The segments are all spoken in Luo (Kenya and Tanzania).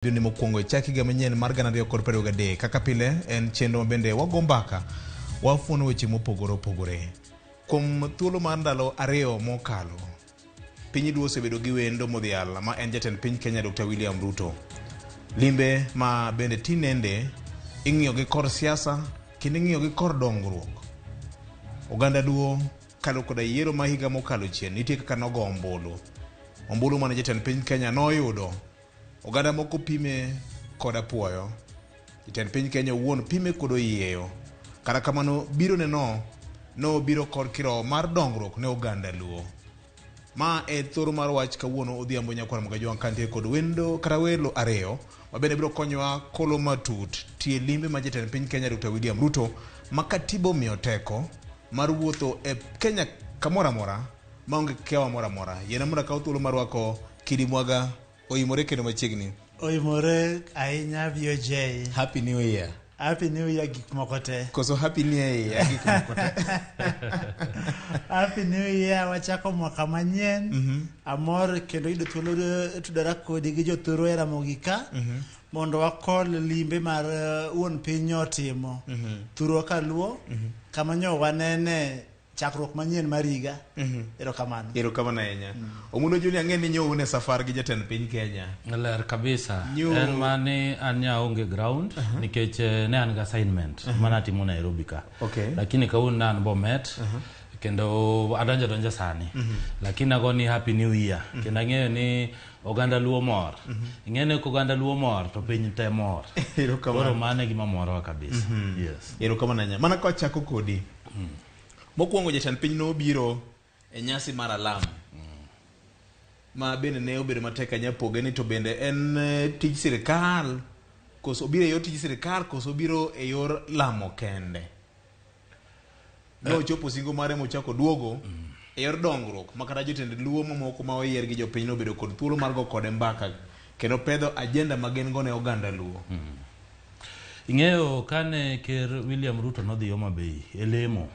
Ni mokwongo chaki ga manyien mar gana ariyo kod 23 kaka pile en chenro mabende wago mbaka wafuono weche mopogore opogore. Kuom thuolo mar ndalo ariyo mokalo, piny duo osebedo gi wendo modhial ma en jatend piny Kenya Dr. William Ruto. Limbe ma bende tinende ing'iyo gi kor siasa kendo ing'iyo gi kor dongruok. Oganda duo kalo koda yiero ma higa mokalo chien nitie kaka nogo ombulu mane jatend piny Kenya noyudo. Oganda moko pime koda puoyo. Jatend piny Kenya wuon pime kodo yieyo. Kara kamano biro no biro kod kiro mar dongruok ne oganda luo. Ma e thoro mar wach kawuono odhiambo nyakwara mga joang kantie kod wendo kara welo ariyo mabende biro konyowa kolo matut tie limbe ma jatend piny Kenya Dr. William Ruto ma katibo miyo teko mar wuotho e Kenya kamora mora maonge kewa mora mora. Yena mura kaw thuolo mar wako kidimwaga Oimore kendo machiegni. Oimore ahinya Weche. Happy New Year. Happy New Year gik moko te. Koso Happy New Year gik moko te. Happy New Year wachako mwaka manyien. Amor kendo yudo thuolo tudara kodi gi jothuro e Ramogi ka. Mondo wakol limbe mar wuon piny otimo. Thuro kaluo kama nyo wanene chakruok manyien mariga. Erokamano. Erokamano ahinya. Omulo Julia ng'eni nyo une safar gi jatend piny Kenya. Ler kabisa. En mani anya onge ground nikech ne an ga assignment mana timo Nairobi ka. Lakini kauna an bomet kendo adonja sani. Lakini agoni Happy New Year. Kendo ang'eyo ni oganda luo mor. Ing'ene ko oganda luo mor to piny te mor. Koro mane gima moro kabisa. Yes. Erokamano ahinya. Mana kwa chako kodi. Mokwongo jatend piny no biro e nyasi mar alam. Ma bende ne obedo matek anya poge ni to bende en tij sirikal koso biro e yor tij sirikal koso biro e yor lamo kende. No chopo singo mare mochako duogo e yor dongruok makata jotend luo mamoko ma oyier gi jopiny no bedo kod thuolo mar go kode mbaka kendo pedho agenda magen go ne oganda luo. Ing'eyo kane ker William Ruto nodhi Homa Bay e lemo.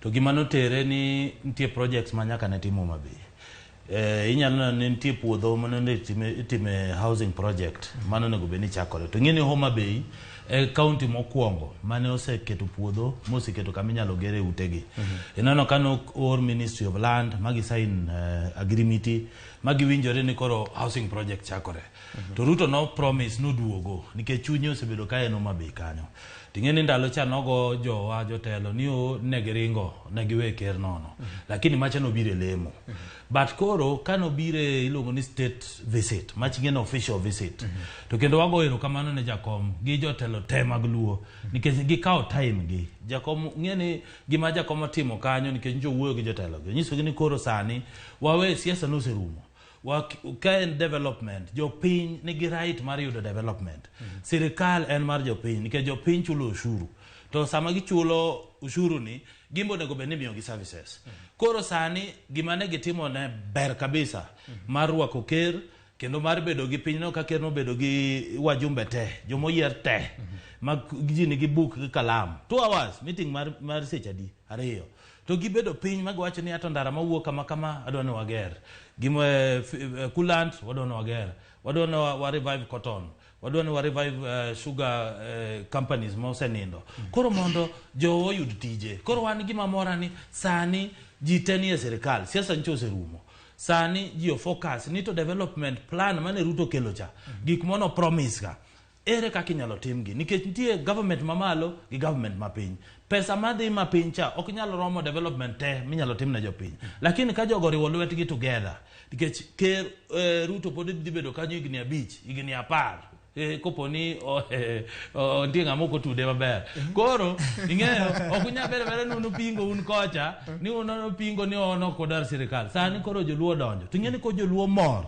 To gima notere ni nitie projects ma nyaka ne timo Homa Bay. Inyalo neno ni nitie puodho mane itime housing project mano nego beni chakore. To ng'eni Homa Bay e county mokwongo mane oseketo puodho moseketo kama inyalo gere utegi. Ineno kano or Ministry of Land magi sign agreement magi winjore ni koro housing project chakore. To Ruto no promise no duogo nikech chunye osebedo ka en Homa Bay kanyo. Ting'eni ndalo cha nogo jotelo ni o negiringo negiwe ker nono. Lakini macha no bire lemo. But koro kano bire iluongo ni state visit, maching'en official visit. To kendo wago erokamano ne jakom gi jotelo te mag luo nikech gikawo time gi. Jakom ng'eni gima jakom otimo kanyo nikech njo wuoyo gi jotelo gi. Nyiso gi ni koro sani wawe siasa no serumo. Ka en development, jopiny nigi right mar yudo development. Sirikal en mar jopiny nikech jopiny chulo ushuru. To sama gichulo ushuru ni gimbo nego bende miyo gi services. Koro sani gima ne gitimo ne ber kabisa mar rwako ker kendo mar bedo gi piny no ka ker no bedo gi wajumbe te, jomoyier te, mag ji nigi buk gi kalam. 2 hours meeting mar seche adi ariyo. To gibedo piny magwacho ni ato ndara mawuok kama adwani wager. Gimo coolant wadwani wager. Wadwani wa revive cotton. Wadwani wa revive sugar companies mosenindo. Koro mondo jowo yud tije. Koro wan gima mora ni sani ji teni e serikal. Siasa ncho serumo. Sani ji focus ni to development plan mane Ruto kelo cha. Gik mono promise ka. Ere kaka inyalo timgi nikech nitie government mamalo gi government mapiny. Pesa madhi mapiny cha ok nyalo romo development te minyalo tim na jopiny. Lakini ka jogo riwo lwetgi together nikech ker Ruto pod dhi bedo kanyo higni 5, higni 10. Koponi nitie ng'amoko tude maber. Koro ing'eyo ok unya bere nunu pingo un kocha ni unono pingo ni ono kodar sirikal. Sani koro joluo donjo. Ting'eni ko joluo mor.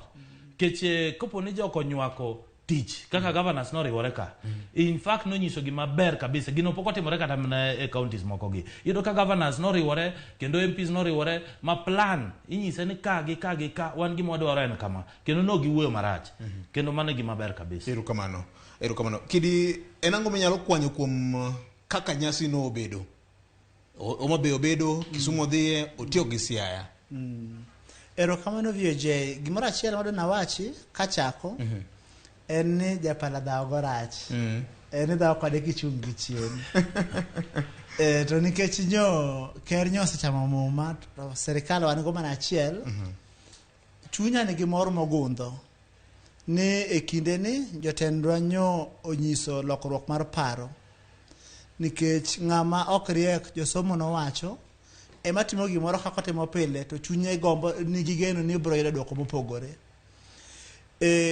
Kech koponi joko nywako tich kaka governors no riwore ka. In fact no nyiso gima ber kabisa gino poko timore kata e counties moko gi. Yudo ka governors no riwore kendo MPs no riwore ma plan inyise ni ka wan gima wadwaro en kama kendo no giwuoyo marach. Kendo mano gima ber kabisa. Erokamano. Kidi enango menyalo kwanyo kuom kaka nyasi no obedo. Homa Bay obedo, Kisumu dhiye, otiyo gi Siaya. Erokamano Weche, gimoro achiel madwa nawachi kachako. en ni japala dhao gorach. En ni dhao kode kichung' gi chien. To nikech ker osechamo muma, to serikal wan go mana achiel. Chunya nigi mor mogundho ni e kinde ni jotendwa onyiso lokruok mar paro, nikech ng'ama ok riek josomo nowacho ema timo gimoro kaka timo pile to chunye gombo nigi geno ni biro yudo dwoko mopogore.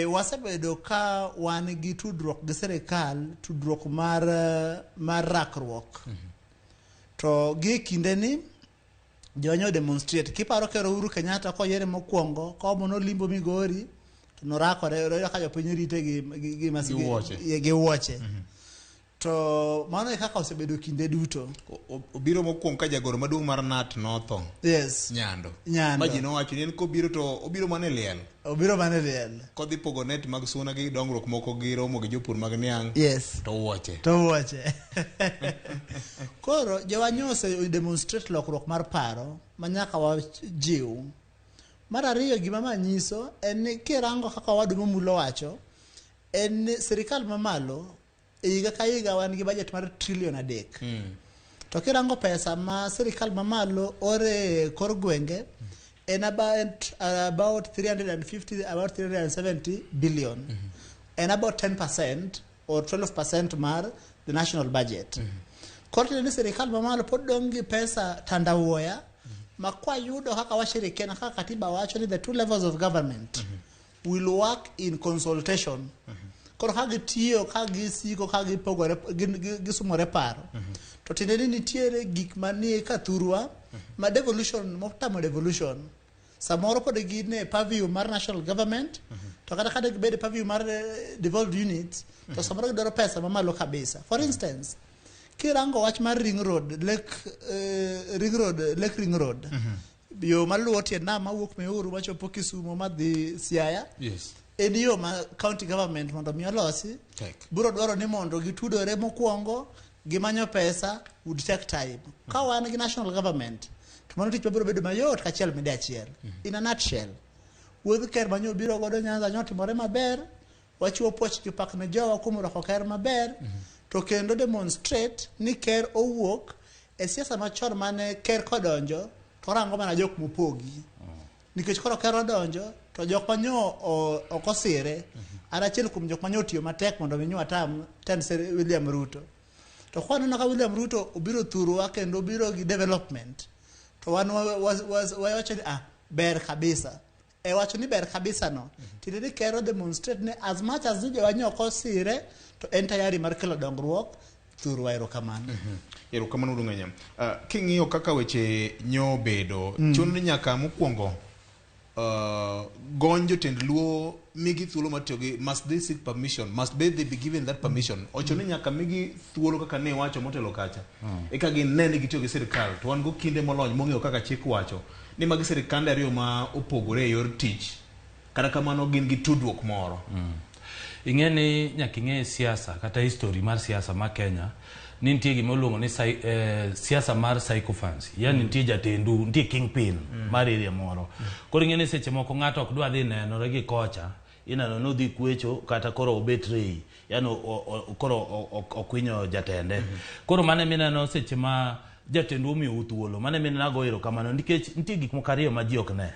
Wasebedo ka wan gi tudruok gi serikal, tudruok mar rakruok. To gi kinde ni jonyo demonstrate kiparo kero Uhuru Kenyatta ko yere mokwongo ko mono limbo Migori to norakore ka jopiny rite gi masigi gi wuoche. To mano e kaka osebedo kinde duto. Obiro mokwongo ka jagoro maduong' mar NAT notho. Yes. Nyando. Maji nowacho ni en kobiro to obiro mane liel. Obiro mane liel. Kodhi pogo net mag suna gi dongruok moko gi romo gi jopur mag niang'. Yes. To wuoche. Koro jowanyose demonstrate lokruok mar paro manyaka wajiw. Mar ariyo gima manyiso en ni kirango kaka wadumo mulo wacho en serikal mamalo higa ka higa wan gi budget mar $3 trillion. To kirango pesa ma serikal mamalo ore kor gwenge en about 370 billion. And about 10% or 12% mar the national budget. Korte ni serikal mamalo pod dongi pesa tandawuoya makwa yudo kaka washirikiana kaka katiba wacho ni the two levels of government will work in consultation. Koro kagi tiyo, kagi siko, kagi pogore, gisumore paro. To tineni nitiere gik manie kathurwa, ma devolution, motamo devolution. Samoro pod gine purview mar national government, to kada bede purview mar devolved units, to samoro gidoro pesa mamalo kabisa. For instance, kirango wach mar Ring Road, Lake Ring Road. Yo maluwo tienda mawuok Meru machopo Kisumu madhi Siaya. Yes. Ediyo ma county government mondo mi olosi biro dwaro ni mondo gitudore mokwongo gimanyo pesa would take time. Ka wan gi national government to mano tich biro bedo mayot ka chiel mede achiel. In a nutshell, wuodh ker manyo biro godo Nyanza nyotimore maber, wachiwo puoch gi pak ne jowa kuom rwako ker maber, to kendo demonstrate ni ker owuok e siasa machon mane ker kodonjo to rango mana jok mopogi. Nikech koro ker odonjo to jok manyo okosire arachiel kuom jok manyo tiyo matek mondo mi atam William Ruto. To kwaneno ka William Ruto obiro thurwa kendo obiro gi development to wan wacho ni ber kabisa. Wacho ni ber kabisa no. Tinde kero demonstrate ni as much as jo wanyo okosire to en tayari mar kelo dongruok thurwa erokamano. Erokamano dung'anya. King'iyo kaka weche nyo bedo chuno ni nyaka mokwongo gonjo tend luo migi thuolo matiyogi must they seek permission, must they be given that permission. Ocho ni nyaka migi thuolo kaka ne wacho motelo kacha eka ginene gitiyo gi sirikal to wan go kinde molony mong'eyo kaka chik wacho ni magi sirikande ariyo ma opogore e yor tich kata kamano gin gi tudruok moro. Ing'eni nyaka ing'e siasa kata history mar siasa ma Kenya ni nitie gima oluongo ni siasa mar psychophancy. Yani nitie jatendu, nitie kingpin mar area moro. Koro ing'eni seche moko ng'ato ok dwa dhi nenore gi kocha, inano nodhi kwecho kata koro obet rei. Yani koro okwinyo jatende. Koro mane mineno seche ma jatendu omiyo thuolo. Mane minena go erokamano nikech nitie gik moko ariyo ma ji ok ne.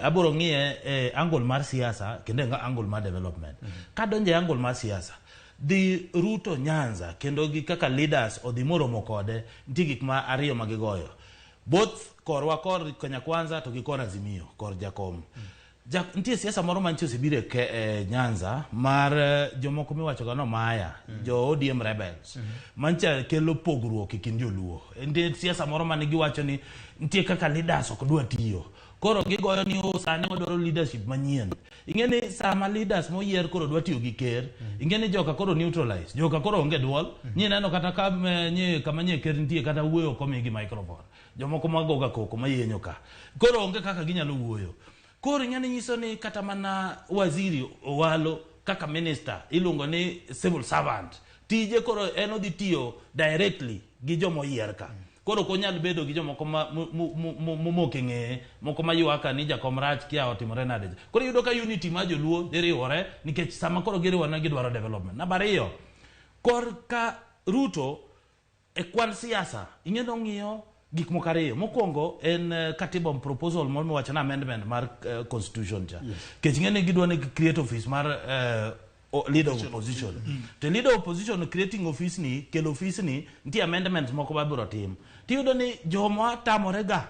Abiro ng'iye angle mar siasa kendo angle mar development. Kadonje angle mar siasa di Ruto Nyanza kendo gi kaka leaders odhi moromo kode nitie gik ma ariyo magigoyo. Both korwa kor Kenya Kwanza to gi kor Azimio kor Jakom. Nitie siasa moro mantie osebire Nyanza mar jomoko miwacho gano maya jo ODM rebels mancha kelo pogruok e kind joluo. Nitie siasa moro mane giwacho ni nitie kaka leaders ok dwa tiyo. Koro gigoyo ni sane odwaro leadership manyien. Ing'eni sama leaders moyier koro dwa tiyo gi ker, ing'eni joka koro neutralize, joka koro onge duol, nye neno kata kama nye ker nitie kata wuoyo komi gi microphone. Jomoko magoga koko mayenyo ka. Koro onge kaka ginyalo wuoyo. Koro ing'eni nyiso ni kata mana waziri Owalo kaka minister iluongo ni civil servant. Tije koro eno di tiyo directly gi jomo yier ka. koro konyal bedo gi jomoko momok ng'eye moko mayuaka ni jakom rach kia otimore nade. Koro yudo ka unity ma joluo riwore nikech sama koro giriwore gidwaro development. Namba 2, korka Ruto e kwan siasa ing'eyo ng'iyo gik moko ariyo. Mokwongo en katiba proposal moro miwacho na amendment mar constitution cha. Kech ng'ene gidwa ni create office mar leader of opposition. To leader of opposition creating office ni, kelo office ni, nti amendments moko babiro tim. Tiyudo ni joma tamorega,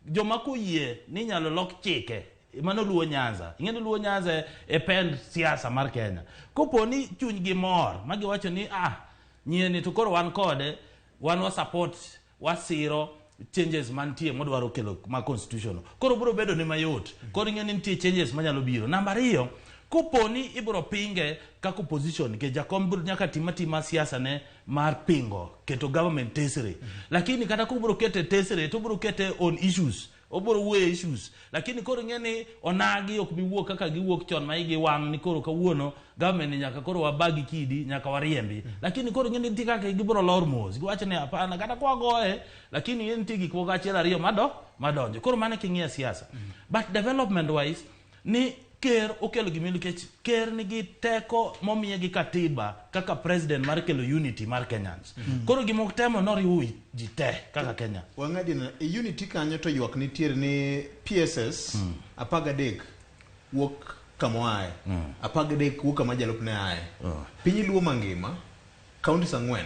joma kuyie ni nyalo lok chike. Mano Luo Nyanza. Ing'eyo Luo Nyanza e pend siasa mar Kenya. Kopo ni chuny gi mor, magi wacho ni nyieni to koro wan kode, wan wa support, wasiro changes mantie modwaro kelo ma constitution. Koro biro bedo ni mayot. Koro ing'eyo ni nitie changes manyalo biro. Namba 2, koponi ibro pinge kako opposition ke jakom biro nyaka tima siasa ne mar pingo keto government tesere. Lakini kata kubro kete tesere to bro kete on issues. Obro we issues. Lakini koro ng'eni onagi ok biwuok kaka giwuok chon ma igi wang ni koro kawuono government nyaka koro wabagi kidi nyaka wariembi. Lakini koro ng'eni nti kaka gibro lor mos. Giwacho ni hapana kata kwa goe lakini ng'eni nti gik moko achiel ariyo madonjo. Koro mane king'ia siasa. But development wise ni ker okelo gimili kech ker nigi teko momiye gi katiba kaka president mar kelo unity mar Kenyans. Koro gimok temo noriu ji te kaka Kenya. Wang'adi na unity kanyo to ywak nitiere ni PSS apagadek wuok kamoae. Apagadek wuok kama jalupne ae. Piny Luo mangima counties 4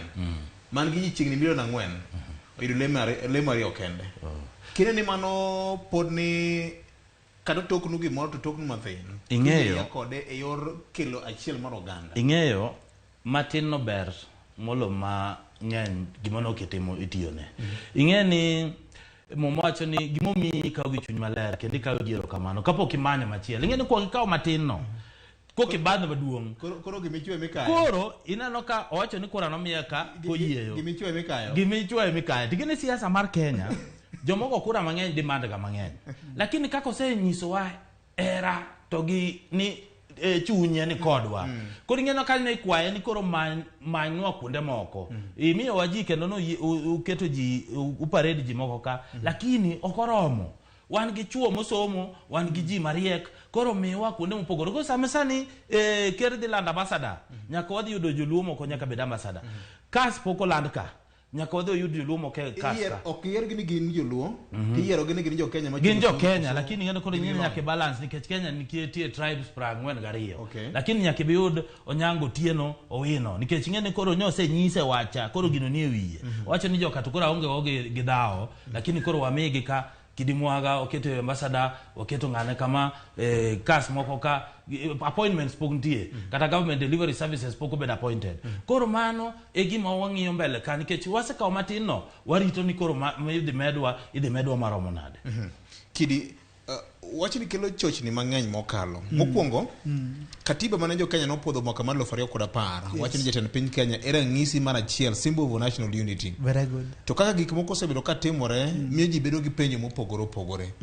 man gi chiegni milion 4 oyudo lemo ariyo kende. Kine ni mano pod ni kado toknu gimoro to toknu mathin. Ing'eyo kode e yor kelo achiel mar oganda. Ing'eyo matin no ber molo ma ng'eny gimono kitimo itiyone. Ing'eyo ni momacho ni gimomi ikaw gi chuny maler kendo ikaw gi erokamano kapok imanyo machiel. Ing'eyo ni kwa ikaw matin no koki badho maduong'. Koro gimichwe mikayo. Koro inano ka owacho ni kora nomiya ka koyieyo. Gimichwe mikayo. Gimichwe mikayo. Tigene siasa mar Kenya jomoko kura mang'eny demand ga mang'eny. Lakini kako se nyiso wa era to gi ni chunye ni kodwa. Koro ing'eno ka ne kwaye ni koro manynwa kuonde moko. Imiyo waji kendo no uketo ji uparedi ji moko ka. Lakini okoromo. Wan gi chuo mosomo, wan gi ji mariek, koro miwa kuonde mopogore. Koro sani ker dhi land ambassador, nyaka wadhi yudo joluo moko nyaka bed ambassador. Kas poko land ka, nyaka wadhi yudo joluo moko kas ka. Ok yier gini gin joluo, tiyiero gini gin jo Kenya. Gin jo Kenya, lakini ng'eno koro nyaka nyaka balance nikech Kenya nitie tribes 42. Lakini nyaka biyud Onyango, Tieno, Owino. Nikech ng'ene koro nyose nyise wacha, koro gino nie wiye. Wacho ni joka to koro onge gidhao, lakini koro wamigi ka Kidimwaga oketo ambassador oketo ng'ane kama kas moko ka appointments pokntie kata government delivery services poko bed appointed. Koro mano e gima wang'iyo mbele ka nikech wasekaw matin no warito ni koro idhi medwa maromo nade. Kidi wacho ni kelo chochni mang'eny mokalo. Mokwongo katiba mane jo Kenya nopodho mwaka mar 2010 wacho ni jatend piny Kenya era ng'isi mar achiel symbol of national unity. Very good. To kaka gik moko osebedo ka timore miyo ji bedo gi penjo mopogore opogore.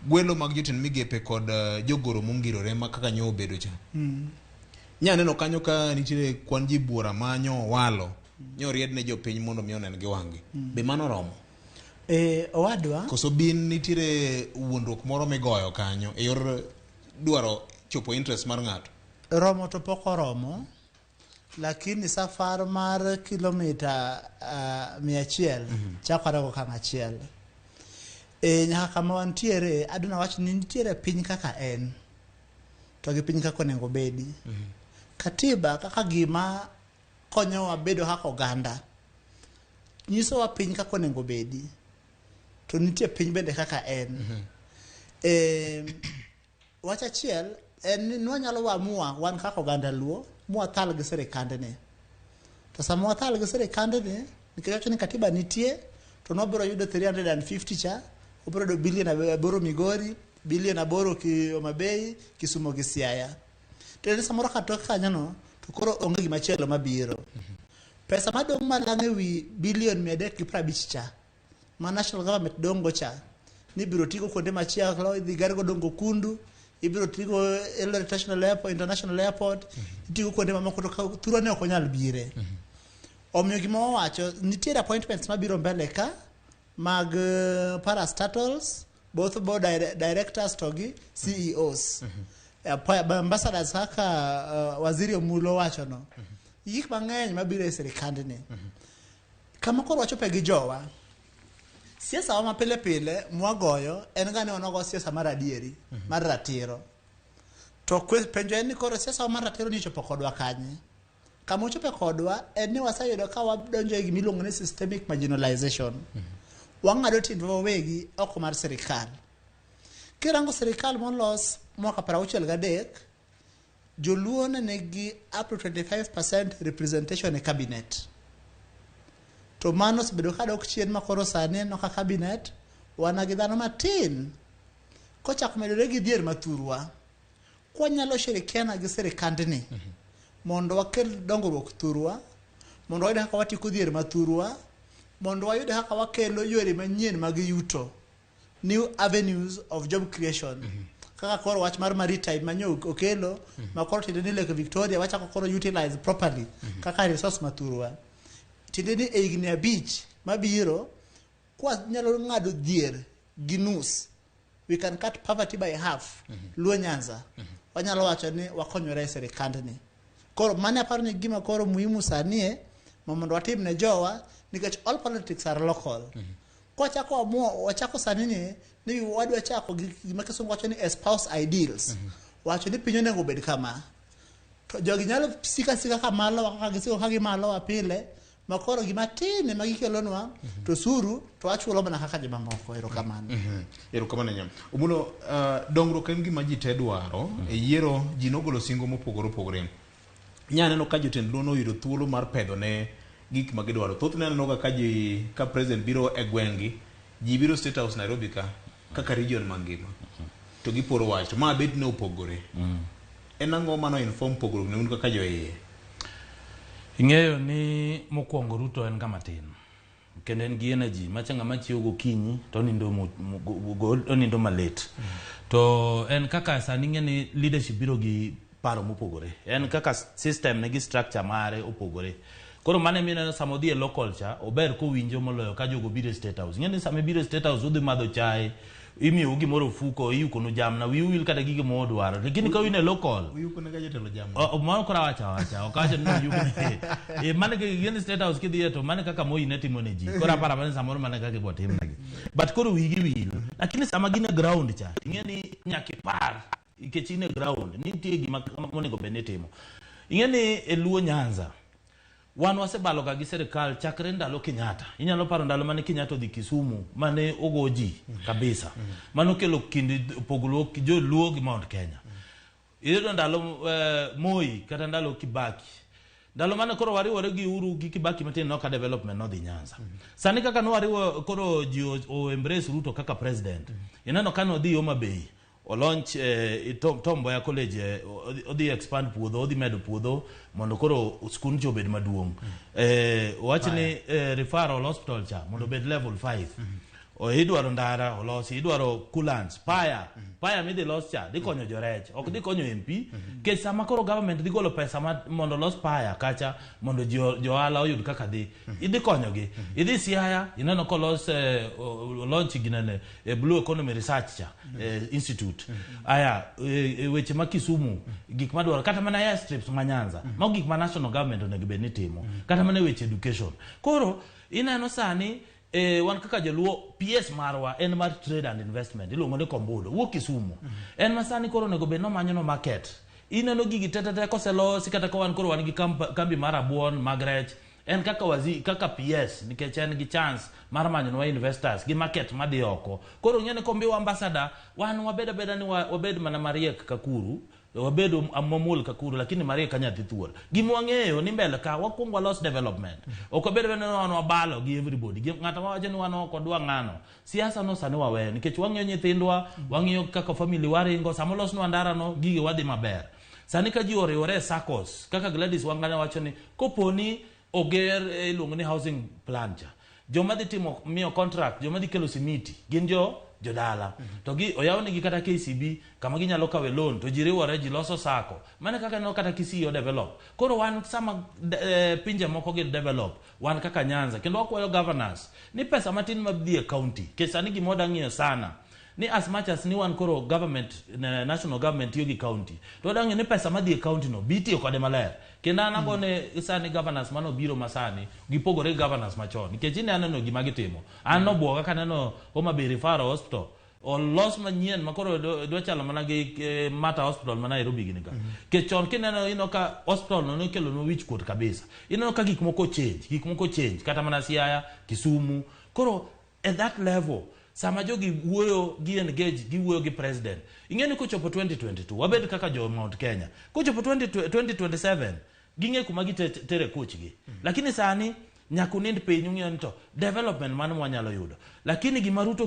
Gwelo mag jotend migepe kod jogoro mongirore ma kaka nyo obedo cha. Nyaneno kanyo ka nitiere kwan ji buora manyo walo nyo riedne jo piny mondo mi onen gi wang'gi. Be mano romo? Owadwa koso bin nitire wuondruok moro migoyo kanyo e yor dwaro chopo interest mar ng'ato. Romo to poko romo, lakini safar mar kilomita 100 chakore go kama achiel. Nyaka kama wantiere aduna wach ni nitiere piny kaka en to gi piny kaka onego bedi. Katiba kaka gima konyowa bedo kaka oganda nyiso wa piny kaka onego bedi. To nitie piny bende kaka en. Wach achiel en ni wanyalo wamua wan kaka oganda Luo muathal gi sirikande ne. To sama wathal gi sirikande ne nikech ni katiba nitie to nobiro yudo 350 cha, obiro do bilion 8 Migori, bilion 8 Homa Bay, Kisumo gi Siaya. To ni samoro katok kanyo no to koro onge gima chielo mabiro. Pesa madong malang' ewi bilion 350 cha ma national government dongo cha ni biro tigo kuonde machielo, idhi gar go dongo Kundu, ibiro tigo Eldoret National Airport, International Airport, tigo kuonde mamoko to thuro ne ok onyal bire. Omiyo gima wacho nitiere appointments mabiro mbele ka mag parastatals, both board directors togi CEOs. Ambassadors haka waziri Omulo wacho no. Gik mang'eny mabiro e sirikand ni. Kama koro wachope gi jowa. Siasa wa mapile pile mwagoyo en gane onogo siasa mar adieri, mar ratiro. To penjo en ni koro siasa wa mar ratiro ni chopo kodwa kanye. Kama uchope kodwa en ni wasayudo ka wadonjo e gima iluongo ni systemic marginalization. Wang'ado tindo wawegi oko mar sirikal. Kirango sirikal molos mwaka 63 joluo negi up to 25% representation e cabinet. To mano sebedo kadok chien makoro sani no ka cabinet wana gi dhano matin kochako medore gi dhier mathurwa kwa nyalo shirikiana gi sirikandni mondo wakel dongruok thurwa mondo wayud haka watieko dhier mathurwa mondo wayud haka wakelo yore manyien mag yuto, new avenues of job creation. Kaka koro wach mar maritime manyo okelo makoro tideni Lake Victoria wachako koro utilize properly kaka resource mathurwa. Tideni e higni 5 mabiro kwa nyalo ng'ado dhier gi nus, we can cut poverty by half. Luo Nyanza wanyalo wacho ni wakonyore e sirikandni. Koro mane aparo ni gima koro muhimu sanie mondo watim ne jowa nikech all politics are local. Kwa chako wachako sani ni wadwa chako gima kisungu wacho ni espouse ideals. Wacho ni pinyo nego bed kama. To jogi nyalo sika kamalo wakagisiko kagi malo apile makoro gima tine magikelonwa to suru to achulo mana kaka joma moko erokamano. Erokamano nyam. Omulo dongruok en gima ji te dwaro e yiero ji nogolo singo mopogore opogore. Nyaneno ka jotend luo noyudo thuolo mar pedho ne gik ma gidwaro. Thothne aneno ka president biro e gwengi, ji biro State House Nairobi kaka region mangima. To giporo wach, ma bet ne opogore. En ang'o mano inform pogruok ne un kaka joiye? Ing'eyo ni mokwongo Ruto en kama tin. Kendo en gi energy machanga machiewo gokinyi to onindo malet. To en kaka sani ng'eni leadership biro gi paro mopogore. En kaka system ne gi structure mare opogore. Koro mane mina samodhi e local cha ober ko winjo moloyo ka jogo biro State House. Ng'eni same biro State House udhi madho chai, imiyo gimoro fuko, iyuko no jamna, wiu kata gige mo dwaro. Lakini ka wine local, uyuko ne jatelo jamna. Mano kora wacha. Okache no yuko ne. Mane ke ng'eni State House kidhi to mane kaka mo ineti moneji. Kora para mane samoro mane kaka botim nagi. But koro wigi wil. Lakini sama gine ground cha. Ng'eni nyakipar ikechine ground. Nitie gima monego benetimo. Ng'eni e Luo Nyanza. Wan wasebalo ga gi serikal chakre ndalo Kenyatta. Inyalo paro ndalo mane Kenyatta odhi Kisumu mane ogoji kabisa. Mano kelo kindi poglo jo Luo gi Mount Kenya. Iyudo ndalo Moi kata ndalo Kibaki. Ndalo mane koro wariwore gi Uhuru gi Kibaki matin no ka development no dhi Nyanza. Sani kaka no wariwo koro ji o embrace Ruto kaka president. Ineno kano dhi Homa Bay. O launch Tombo ya college odi expand puodho, odi medo puodho mondo koro skun jo bed maduong. Wachi ni referral hospital cha mondo bed level 5. O idwaro ndara olosi, idwaro coolants, paya mi dhi los cha, dhi konyo jorech, ok dhi konyo MP. Kech sama koro government dhi golo pesa mondo los paya kacha mondo johala oyud kaka dhi. Idhi konyo gi. Idhi Siaya, ineno ko los launch ginene Blue Economy Research cha Institute. Aya weche ma Kisumu, gik madwaro kata mana airstrips ma Nyanza. Mago gik ma national government onego bed ni timo. Kata mana weche education. Koro ineno sani wan kaka jaluo PS marwa en mar trade and investment iluongo ni Kombudo wuok Kisumu. En masani koro nego be no manyo no market. Ineno gigi tete koselosi kata ko wan koro wan gi kambi mar Abuon Magrech. En kaka PS nikech en gi chance mar manyo no investors gi market madhi oko. Koro ngene kombi wa ambassador wan wabeda ni wabed mana Mariek Kakuru. Wabedo amamul kakuru lakini Maria kanya tituol gimo wang'eyo ni mbele ka wakwongo loss development okobedo bene no balo gi everybody ng'ata waje ni wano kodwa ng'ano siasa no sani wawe nikech wang'eyo nyithindwa wang'eyo kaka family waringo samolos no andara no gige wadhi maber sani ka ji oriwore SACCOS kaka Gladys Wangana wacho ni koponi oger iluongo ni housing plan cha joma dhi timo miyo contract joma dhi kelo simiti gin jodala to gi oyawni gi kata KCB kama ginyalo kawe loan to jiriwore ji loso sako mane kaka no kata Kisii develop koro wan sama pinje moko gi develop wan kaka Nyanza kendo wakwayo governors ni pesa matin mabdie county kesani gimoda ng'iyo sana ni as much as ni wan koro government national government yogi county to dange ni pesa madhi county no biti kode maler kenda na gone sani governors mano biro masani gipogore governors machon nikech ne aneno gima gitimo an no bwoga kaneno Homa Bay Referral Hospital o los manyien makoro do chalo mana gi Mata Hospital mana Nairobi ginika ke chon kineno ino ka hospital no kelo no wich court kabisa ino ka gik moko change kata mana Siaya Kisumu koro at that level sama jogi wuoyo gi engage gi wuoyo gi president ingeni kochopo 2022 wabed kaka jo Mount Kenya kochopo 2027 ginge kuma gitere kuchgi lakini sani nyakunind piny ng'iyo to development mano mwanyalo yudo lakini gima Ruto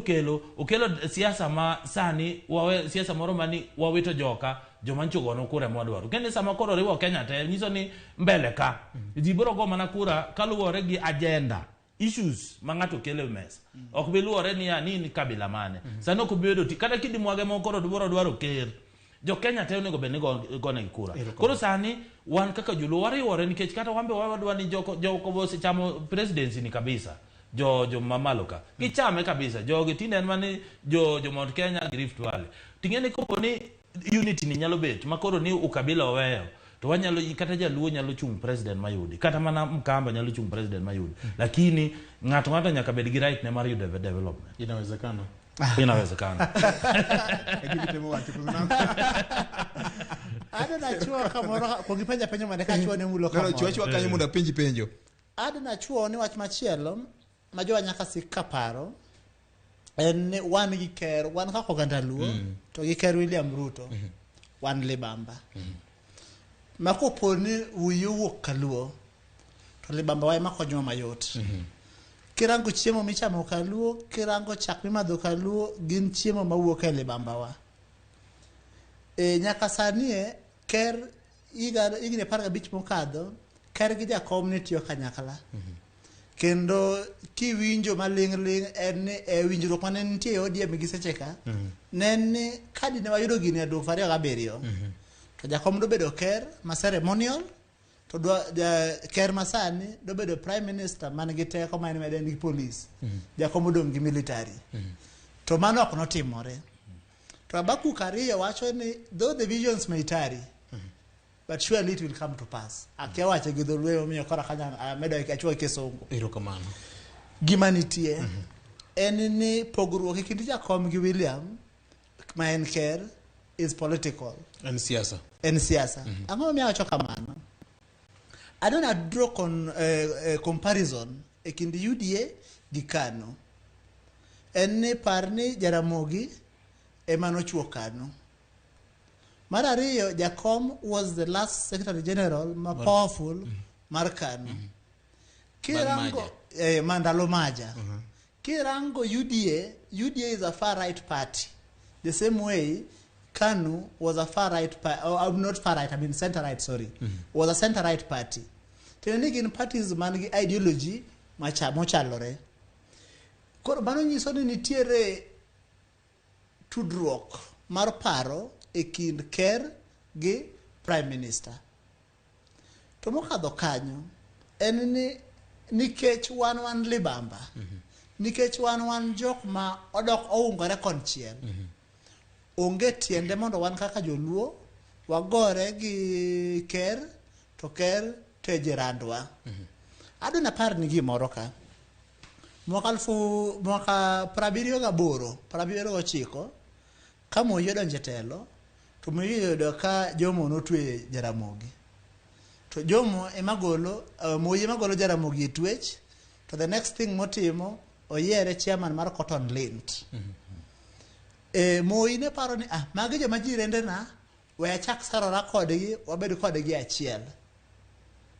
okelo siasa ma sani siasa moro mani wawito joka jomanchogo no kura mwadwaro kende sama koro riwo Kenya te nyiso ni mbele ka ji biro go mana kura kaluwore gi agenda issues mangato kele mesa ok biluore ni kabila mane sano ko bedo kata kidi mwage mo koro dwaro ker jo Kenya te onego bene gone kura koro sani wan kaka julu wariwore nikech kata wambe wadwa ni joko bose chamo presidency ni kabisa jo mamaloka gichame kabisa jogi tinen mane jo Mount Kenya Rift Valley tingene ko ni unity ni nyalo bet makoro ni ukabila oweyo to wanyalo kata jaluo nyalo chung president mayudi kata mana Mkamba nyalo chung president mayudi lakini ng'ato nyaka bed gi right ne mar yudo development inawezekana adana chuo kamoro kogipenya penyo mane ka chuo ne mulo kamoro chuo kanyo munda penjo adana chuo ni wach machielo ma jo nyaka sikaparo en wan gi ker wan ka oganda luo to gi ker William Ruto wan libamba makoponi uyuok kaluo to libamba wae makonyo mayot kirango chiemo michamo kaluo kirango chak mimadho kaluo gin chiemo mawuok e libamba wa nyaka sani ker igine parga bich mokadho ker gi jakom ne tiyo kanyakla kendo kiwinjo maling en winjruok mane nitie ODM gi secheka nen kadi ne wayudo gini adu 27 to jakom do bedo ker ma ceremonial to ker masani do bedo prime minister man gi teko man meden gi police jakom dong gi military to mano ok notimore to Abaku Kariyo wacho ni though the visions may tarry but surely it will come to pass akia wache gi dholwe omiyo kora kanya medo achwo kesongo erokamano gima nitie en ni pogruok e kind jakom gi William ma en ker is political en siasa ang'o miyo acho kamano I don't draw comparison e kind UDA gi KANU en ni parni Jaramogi emano chuo KANU mar ariyo jakom was the last secretary general ma powerful mar KANU kirango mandalo maja kirango UDA is a far right party the same way KANU was a far right party, or not far right, I mean center right, sorry. Was a center right party. Tenigin parties mangi ideology mochalore. Koro bano nyiso ni nitiere tudruok mar paro e kind ker gi prime minister. To mokadho kanyo en ni nikech wan libamba. Nikech wan jok ma odok oungore konchiel. Onge tiende mondo wan kaka joluo wagore gi ker to ker teje randwa aduna par ni gimoro ka mwaka 79 kama oyedo njetelo to moyedo ka jomo notwe Jaramogi to jomo emagolo moye magolo Jaramogi twech to the next thing motimo oyiere chairman mar Cotton Lint Moi ne paro ni magi joma jirende na we achak sarora kodgi wabed kodgi achiel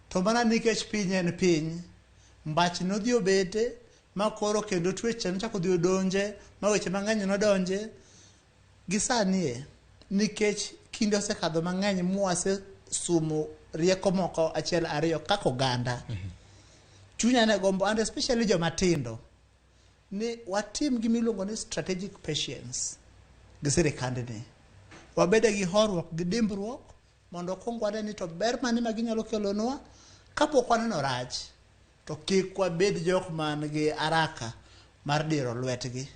to mana nikech piny en piny mbach nodhi obete makoro kendo twech chako dhi donje ma weche mang'eny nodonje gisani nikech kinde osekadho mang'eny mwase sumo rieko moko achiel ariyo kako ganda chunya ne gombo and especially joma tindo ni watim gimiluongo ni strategic patience gi sirikandni. Wabede gi horruok gi dimbruok mondo kwong wane ni to ber mane ma ginyalo kelonwa kapok waneno rach to kik wabed jok man gi araka mar diro lwetgi.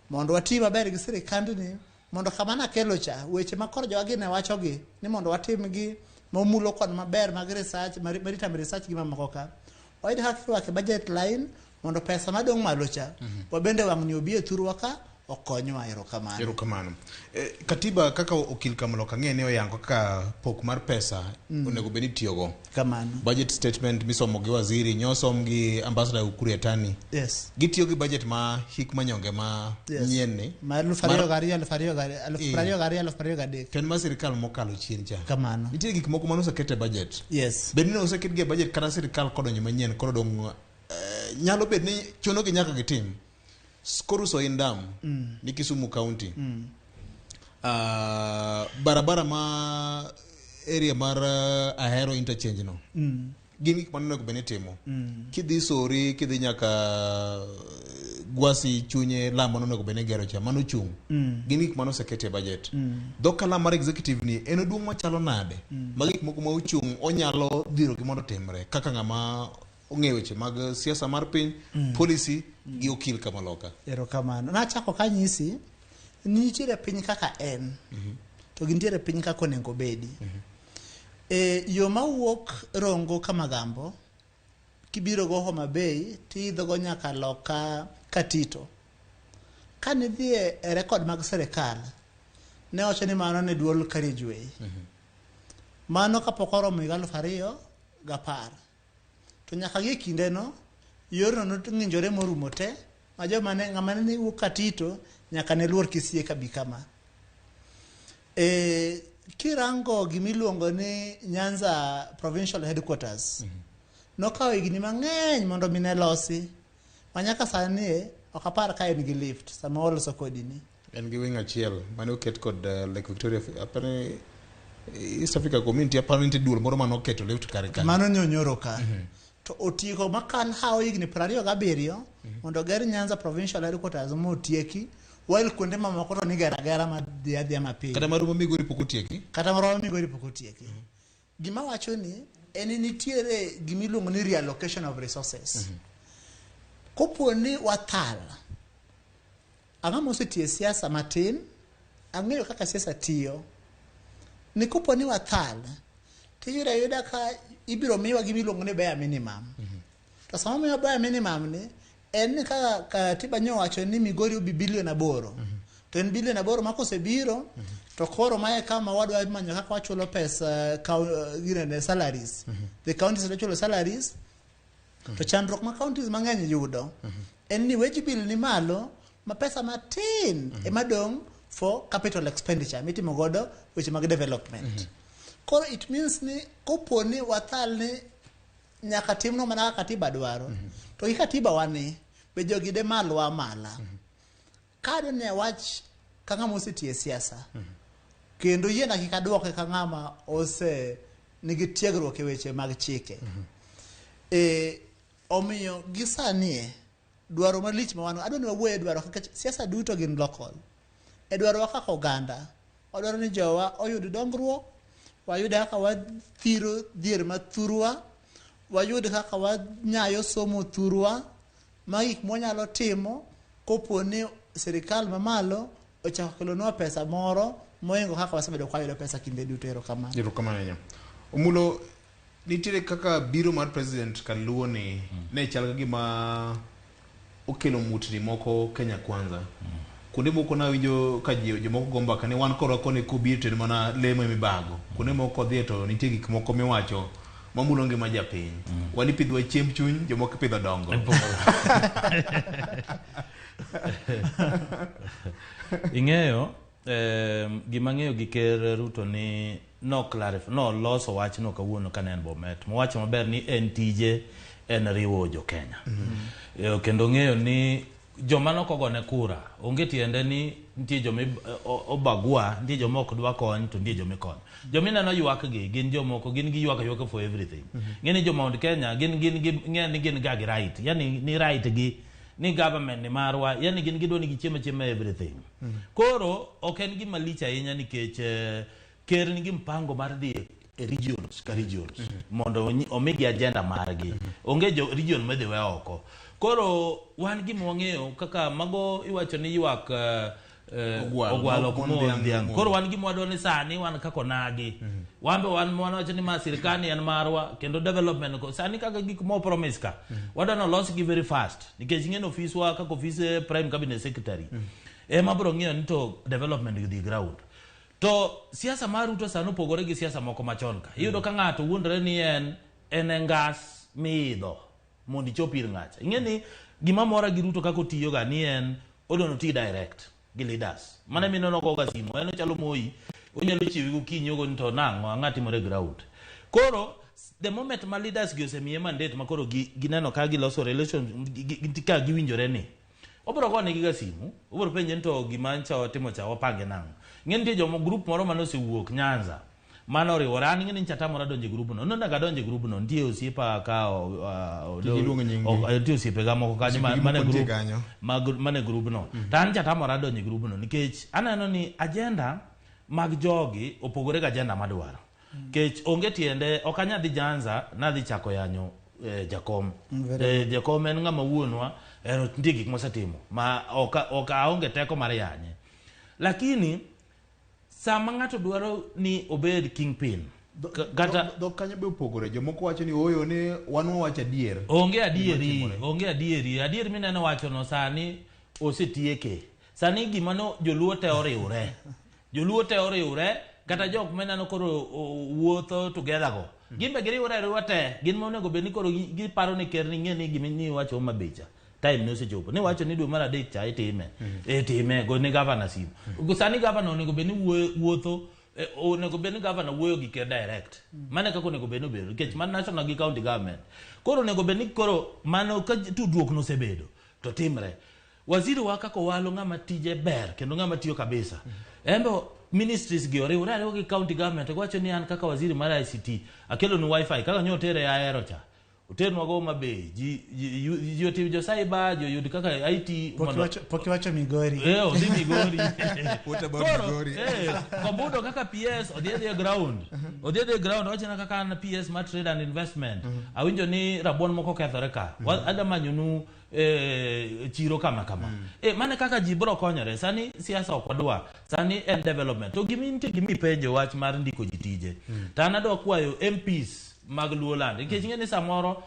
Mondo wati maber gi sirikandni mondo kamana kelo cha weche makoro jowagi ne wachogi ni mondo watim gi momulo kod maber mag research maritam research gi mamoko ka. Wayudo kaka wake budget line mondo pesa madong' malo cha wabende wang' ni obi e thurwa ka okonywa. Erokamano. Katiba kaka okil Kamaloka ng'e ne oyango kaka pok mar pesa onego bed ni tiyogo. Kamano. Budget statement misomo gi waziri nyosom gi ambassador Ukuri Yatani. Yes. Gitiyo gi budget ma hik manyonge ma nyien ni. Ma 2023. Ken ma sirikal mokalo chien cha. Kamano. Nitie gik moko mano oseket e budget. Yes. Bed ni oseket gi budget kata sirikal kodonyo manyien koro dong nyalo bed ni chuno gi nyaka gitim. Skoru so indam ni Kisumu County. Barabara ma area mar Ahero interchange no. Gin gik maneno ko benetimo. Kidhi Sori, kidhi nyaka Gwasi Chunye Lamu no ko benegero cha mano chung. Gin gik mano sekete budget. Dokala mar executive ni en oduong' machalo nade. Magik moko ma ochung' onyalo dhiro gi mondo timre kaka ng'ama ong'eyo weche mag siasa mar piny, policy gi okil Kamaloka. Erokamano. Nachako kanyisi nitiere piny kaka en to gintiere piny kaka onego bedi. Yo mawuok Rongo Kamagambo kibiro go Homa Bay tiidho go nyaka loka Katito. Kane dhi e rekod mag sirikal ne owacho ni mano ne duol carriageway. Mano kapok oromo 2010. To nyaka gi kinde no yorno ng'injore morumo te ma joma ne ng'ama ne wuok Katito nyaka ne luor Kisie kabi kama. Kirango gimiluongo ni Nyanza Provincial Headquarters nokawo higni mang'eny mondo mine losi manyaka sani ok apar ka en gi lift sama oloso kodini. En gi wing achiel mane oket kod Lake Victoria apane East Africa Community apparently duol moro mano keto lift kare kare. Mano nyonyoro ka. To otieko makal hao higni 27 mondo ger Nyanza Provincial Headquarters motieki while kuonde mamoko to ni gera ma dhiadhia mapiny. Kata marumo Migori pok otieki. Gima wacho ni en nitiere gimiluongo ni reallocation of resources. Kopo ni watal ang'ama osetie siasa matin ang'eyo kaka siasa tiyo ni kopo ni watal tiyuda ka ibiro miwa gimiluongo ni bare minimum. To sama miwa bare minimum ni en kaka katiba nyowacho ni Migori ubi bilion 8. To en bilion 8 makosebiro to koro mae kama wadwa manyo kaka wachulo pesa gine salaries. The counties chulo salaries. To chandruok ma counties mang'eny yudo en ni wage bill ni malo ma pesa matin emadong for capital expenditure mitimo godo weche mag development. Koro it means ni kopo ni watal ni nyaka timno mana katiba dwaro. To gi katiba wani be jogi de malwa mala. Kado ne wach kanga mosetie siasa. Kendo yena kikaduoke kangama ose nigi tiegruok e weche mag chike. Omiyo gisanie dwaro malich ma wano adoni wawuoye dwaro kaka siasa duto gin local. Dwaro kaka oganda odwaro ni jowa oyud dongruok, wayud kaka wathiro dhier mathurwa, wayud kaka wanyayo somo thurwa, magik mwanyalo timo kopo ni serikal mamalo ochako kelonwa pesa moro moingo kaka wasebedo kwa yudo pesa kinde duto. Erokamano. Omulo nitiere kaka biro mar president kaluo ni ne chal gima okelo mutni moko Kenya Kwanza. Kuonde moko na winjo ka jomoko gomba kane wan koro kone kubiro to mana lemo mibago. Kuonde moko dhi to nitie gik moko miwacho mamulo ngima japiny. Wani pidhwa chiemb chuny, jomoko pidho dongo. Ing'eyo gima ng'eyo gi ker Ruto ni no loso wach no kawuono kane en Bomet. Mowacho maber ni en tije en riwo jo Kenya. Kendo ng'eyo ni joma nokogone kura onge tiende ni nitie joma obagwa, nitie joma ok dwa kony to nitie joma ikony. Joma ineno ywak gi gin jomoko gin gi ywak for everything. Ng'eni jo Mount Kenya gin ng'eni gin ga gi right. Yani ni right gi ni government ni marwa yani gin gidwani gichiemo everything koro oken gima lich ahinya nikech ker nigi mpango mar dhi regions ka regions mondo omigi agenda margi onge jo region medhi we oko koro wan gima wang'eyo kaka mago iwacho ni ywak ogwalo kumon dhiang koro wan gima wadwani sani wan kako nagi wan wacho ni ma sirikani en marwa kendo development ko sani kaka gik mo promise ka wadwani los gi very fast nikech ng'en office wa kaka office prime cabinet secretary ema bro ng'eyo ni to development gi ground to siasa mar Ruto sani opogore gi siasa moko machon ka iyudo ka ng'ato wuondre ni en ngas midho mondo ichop ir ng'acha ing'eni gima mora gi Ruto kako tiyo ga ni odono ti direct gi leaders mane minono ko ga simo en chalo Moi onyalo chiwi gokinyi ogo to nang'o ng'ati more ground koro the moment ma leaders gi osemiye mandate makoro gineno ka giloso relation ka giwinjore ni obro gone gi ga simu obro penje to gima ncha timo cha wapange nang'o ng'en tie jomo group moro mano osewuok Nyanza mano riwore an ng'eni ncha tamora donje group no ndaga donje group no ntie osiepa ka ntie osiepe ga moko kanyo mane group no tan ncha tamora donje group no nikech aneno ni agenda mag jogi opogore ga agenda madwaro kech onge tiende okanya dhi Nyanza na dhi chako yanyo Jakom Jakom en ng'ama wuonwa ntie gik mosetimo ma oka onge teko mar yanye lakini sama ng'ato dwaro ni obed kingpin kata do kanyo be opogore jomoko wacho ni oyo ne wan wacho adier onge adieri mineno wacho no sani osetieke sani gima no joluo te oriwre kata jok meneno koro wuotho together go gimbe giriwre riwate gin monego bed ni koro giparo ni ker ni ng'eni gima ni wacho mabecha time no sechopo ni wacho ni dwe mar adek cha itime go ni governor sim go sani governor onego bed ni wuotho onego bed ni governor wuoyo gi ker direct mane kako onego bed ni bedo kech man national gi county government koro onego bed ni koro mano ka tudruok no sebedo to timre waziri wa kako walo ng'ama tije ber kendo ng'ama tiyo kabisa embo ministries gi oriwre gi county government wacho ni an kaka waziri mar ICT akelo ni wifi kaka nyotere ya aero cha utenwa go mabe ji otiyo jo cyber jo yud kaka IT poki wacho Migori odhi Migori what about Migori kobudo kaka PS odhi ground wacho na kaka na PS ma trade and investment awinjo ni rabon moko kethore ka adamanyunu chiro kama mane kaka ji bro konyore sani siasa okwadwa sani en development to gimi penjo wach mar ndiko jitije tanado kwayo MPs mag Luoland nikech ng'eni samoro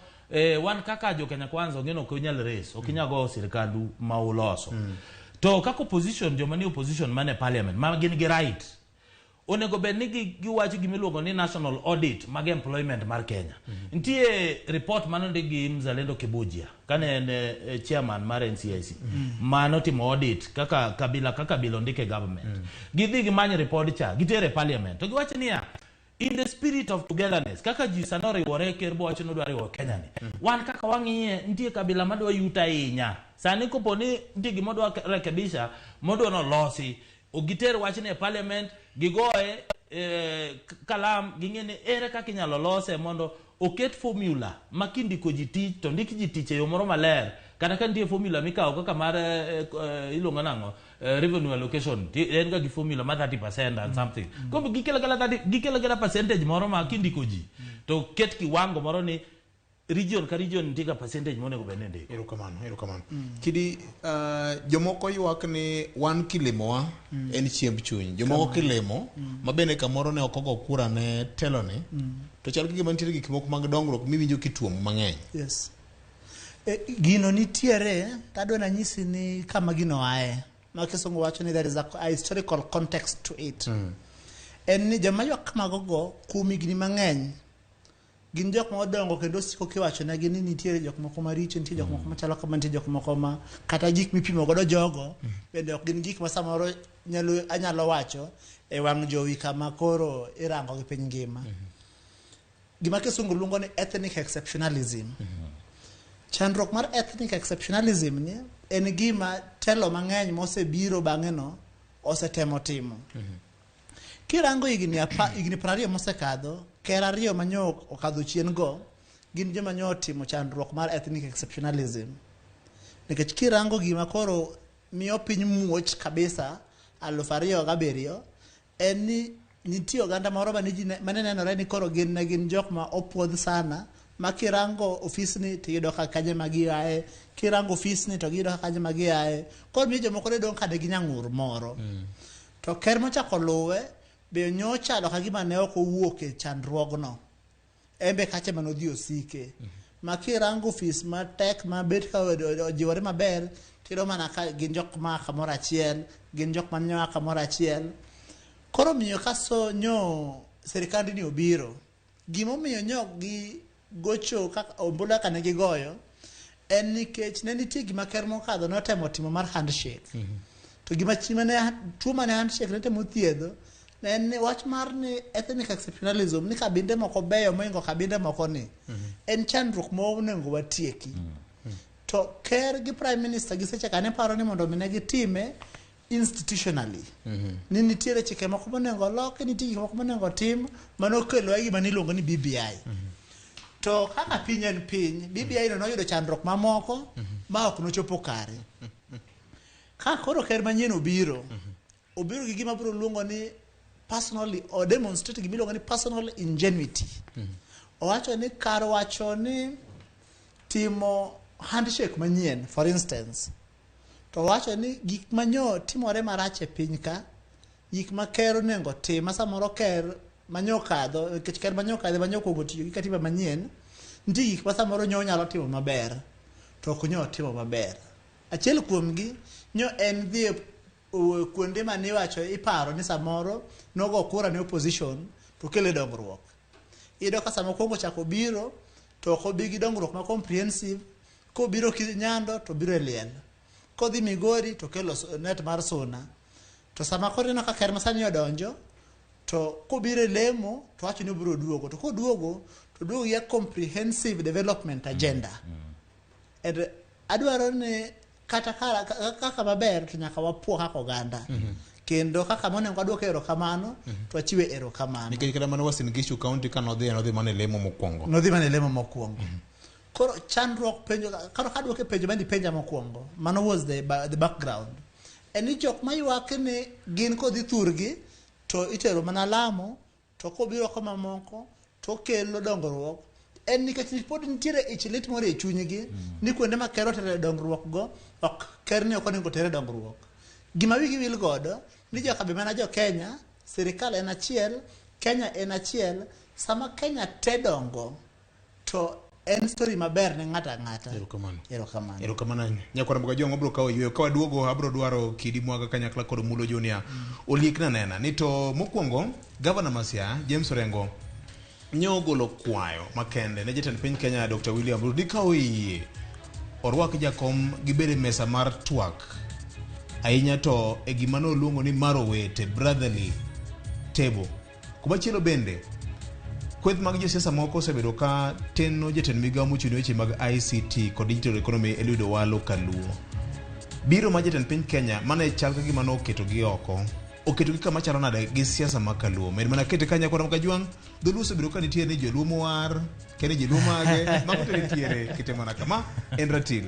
wan kaka jo Kenya Kwanza ng'eno ok nyal race ok nyago sirkandu ma uloso to kaka opposition jo mani opposition mane parliament ma gin gi right onego bed ni giwacho gimiluongo ni national audit mag employment mar Kenya ntie report manondigi Mzalendo Kibujia kane en chairman mar NCIC mano timo audit kaka kabila ondike government gidhi gimanye report cha gitere parliament to giwacho niya in the spirit of togetherness kaka ji sanore wore kerbo wacho no dware wo Kenya ni wan kaka wang'iye ntie kabila madwa yuta inya sani koponi ntie gimodwa rekebisha modwa no losi ogiter wachne e parliament gigoe kalam ging'ene ere kaka inyalo lose mondo oket formula makindiko jitich to ndiki jitich e yo moro maler kata ka ntie formula mikawo kaka mar ilongo nang'o revenue allocation en ga gi formula ma 30% and something ko gikela gala percentage moro ma kindiko ji to ket kiwango moro ni region ka region ndiga percentage monego benende erokamano kidi jomoko ywak ni wan kilimowa en chiemb chuny jomoko kilimo mabene kamoro ne okogo kura ne telone to chal gima nitiere gik moko mag dongruok miwinjo kituomo mang'eny yes gino nitiere tadwa na nyisi ni kama gino ae ma Kisongo wacho ni there is a historical context to it en ni joma ywak kamagogo kumi gini mang'eny gin jok ma odongo kendo siko kiwacho na gini nitiere jok moko maricho nitiere jok moko machalo kama nitiere jok moko ma kata gik mipimo godo jogo bende ok gin gik ma samoro anyalo wacho e wang' jowi kama koro irango gi piny ngima gima Kisungu luongo ni ethnic exceptionalism chandruok mar ethnic exceptionalism ni en gima telo mang'eny mosebiro bang'e no osetemo timo kirango igni 20 mosekadho kera ariyo manyo okadho chien go gin joma nyo timo chandruok mar ethnic exceptionalism nikech kirango gima koro miyo piny muoch kabisa 2007 en ni nitie oganda moro mane nenore ni koro gin jok ma opuodh sana, ma kirango ofisni to iyudo ka kaje magiaye, kirango ofisni to giyudo ka kaje magiaye, koro miyo jomoko ne dong' kade gi nyang'ur moro. To ker mochako luwe be nyochalo ka gima ne ok owuok e chandruogno, embe kache manodhi osike. Ma kirango ofis matek mabet ka ojiwore maber, tiyudo mana ka gin jok ma kamoro achiel, gin jok manyoa kamoro achiel. Koro miyo kaso nyo serikandi ni obiro, gimomiyo nyo gi gocho kaka ombula kane gigoyo en nikech ne nitie gima ker mokadho notemo timo mar handshake. To gima tuo mane handshake ne temo thiedho en wach mar ni ethnic exceptionalism, ni kabinde moko beyo moingo kabinde moko ni en chandruok monego watieki. To ker gi prime minister gi seche kane paro ni mondo mine gitime institutionally. Ni nitiere chike moko monego loki, nitie gik moko monego tim, manokelo gima niluongo ni BBI. To kaka piny en piny, BBI no noyudo chandruok mamoko ma ok nochopo kare. Ka koro ker manyien obiro gi gima biro luongo ni personally or demonstrate gima iluongo ni personal ingenuity. Owacho ni kar wacho ni timo handshake manyien, for instance, to wacho ni gik manyo timore marach e piny ka, gik ma ker onego tim, samoro ker manyo kadho, nikech ker manyo kadho manyo kuongo tiyo gi katiba manyien, nitie gik ma samoro nyo nyalo timo maber to ok nyo timo maber. Achiel kuomgi nyo en dhi kuonde mane iwacho iparo ni samoro nogo kura ne opposition to kele dongruok. Iyudo ka sama kuongo chako biro to ok obi gi dongruok ma comprehensive, kobiro Kinyando to biro e liel, kodhi Migori to kelo net mar suna. To sama korino ka ker masani odonjo to kobiro e lemo to wacho ni obiro duogo, to koduogo to duogo gi comprehensive development agenda. Adwaro ni kata kaka maber to nyaka wapuo kaka oganda. Kendo kaka monego waduoke erokamano to wachiwe erokamano. Nikech kada mano Uasin Gishu County ka nodhi mane lemo mokwongo. Nodhi mane lemo mokwongo. Koro chandruok penjo karo kaduoke penjo mandi penja mokwongo. Mano was the background. Eni jok mayuak ni gin kodhi thurgi to itero mana lamo, to kobiro koma moko to kelo dongruok. En nikech pod nitiere ichilit moro e chunygi ni kuonde ma ker otere dongruok go ok ker ni ok onego tere dongruok. Gima wigi wil godo ni joka be mana jo Kenya, sirikal en achiel, Kenya en achiel, sama Kenya te dongo to en story maber ne ng'ata ng'ata. Erokamano. Nyakwara mboga jongo bro kawo yweyo, ka waduogo abro dwaro kidi mwaga kanyakla kod mulo Junior. Oliekna nena ni to mokwongo Governor Masia James Orengo nyo golo kwayo makende ne jatend piny Kenya Dr. William Ruto ni kawo yie orwak jakom gibere mesa mar twak ahinya to e gima noluongo ni marowete brotherly table. Kumachielo bende kweth mag josiasa moko osebedo ka teno jatend migawo mochung' weche mag ICT kod digital economy Eliud Owalo Kaluo. Biro ma jatend piny Kenya mane chal ka gima noketo gi oko, oketo gi kama chalo nade gi siasa ma Kaluo. Med mana kete kanya kwa mkajwang dholuo osebedo ka nitie ni joluo mowar kene joluo mage makote nitiere kete mana kama en ratil.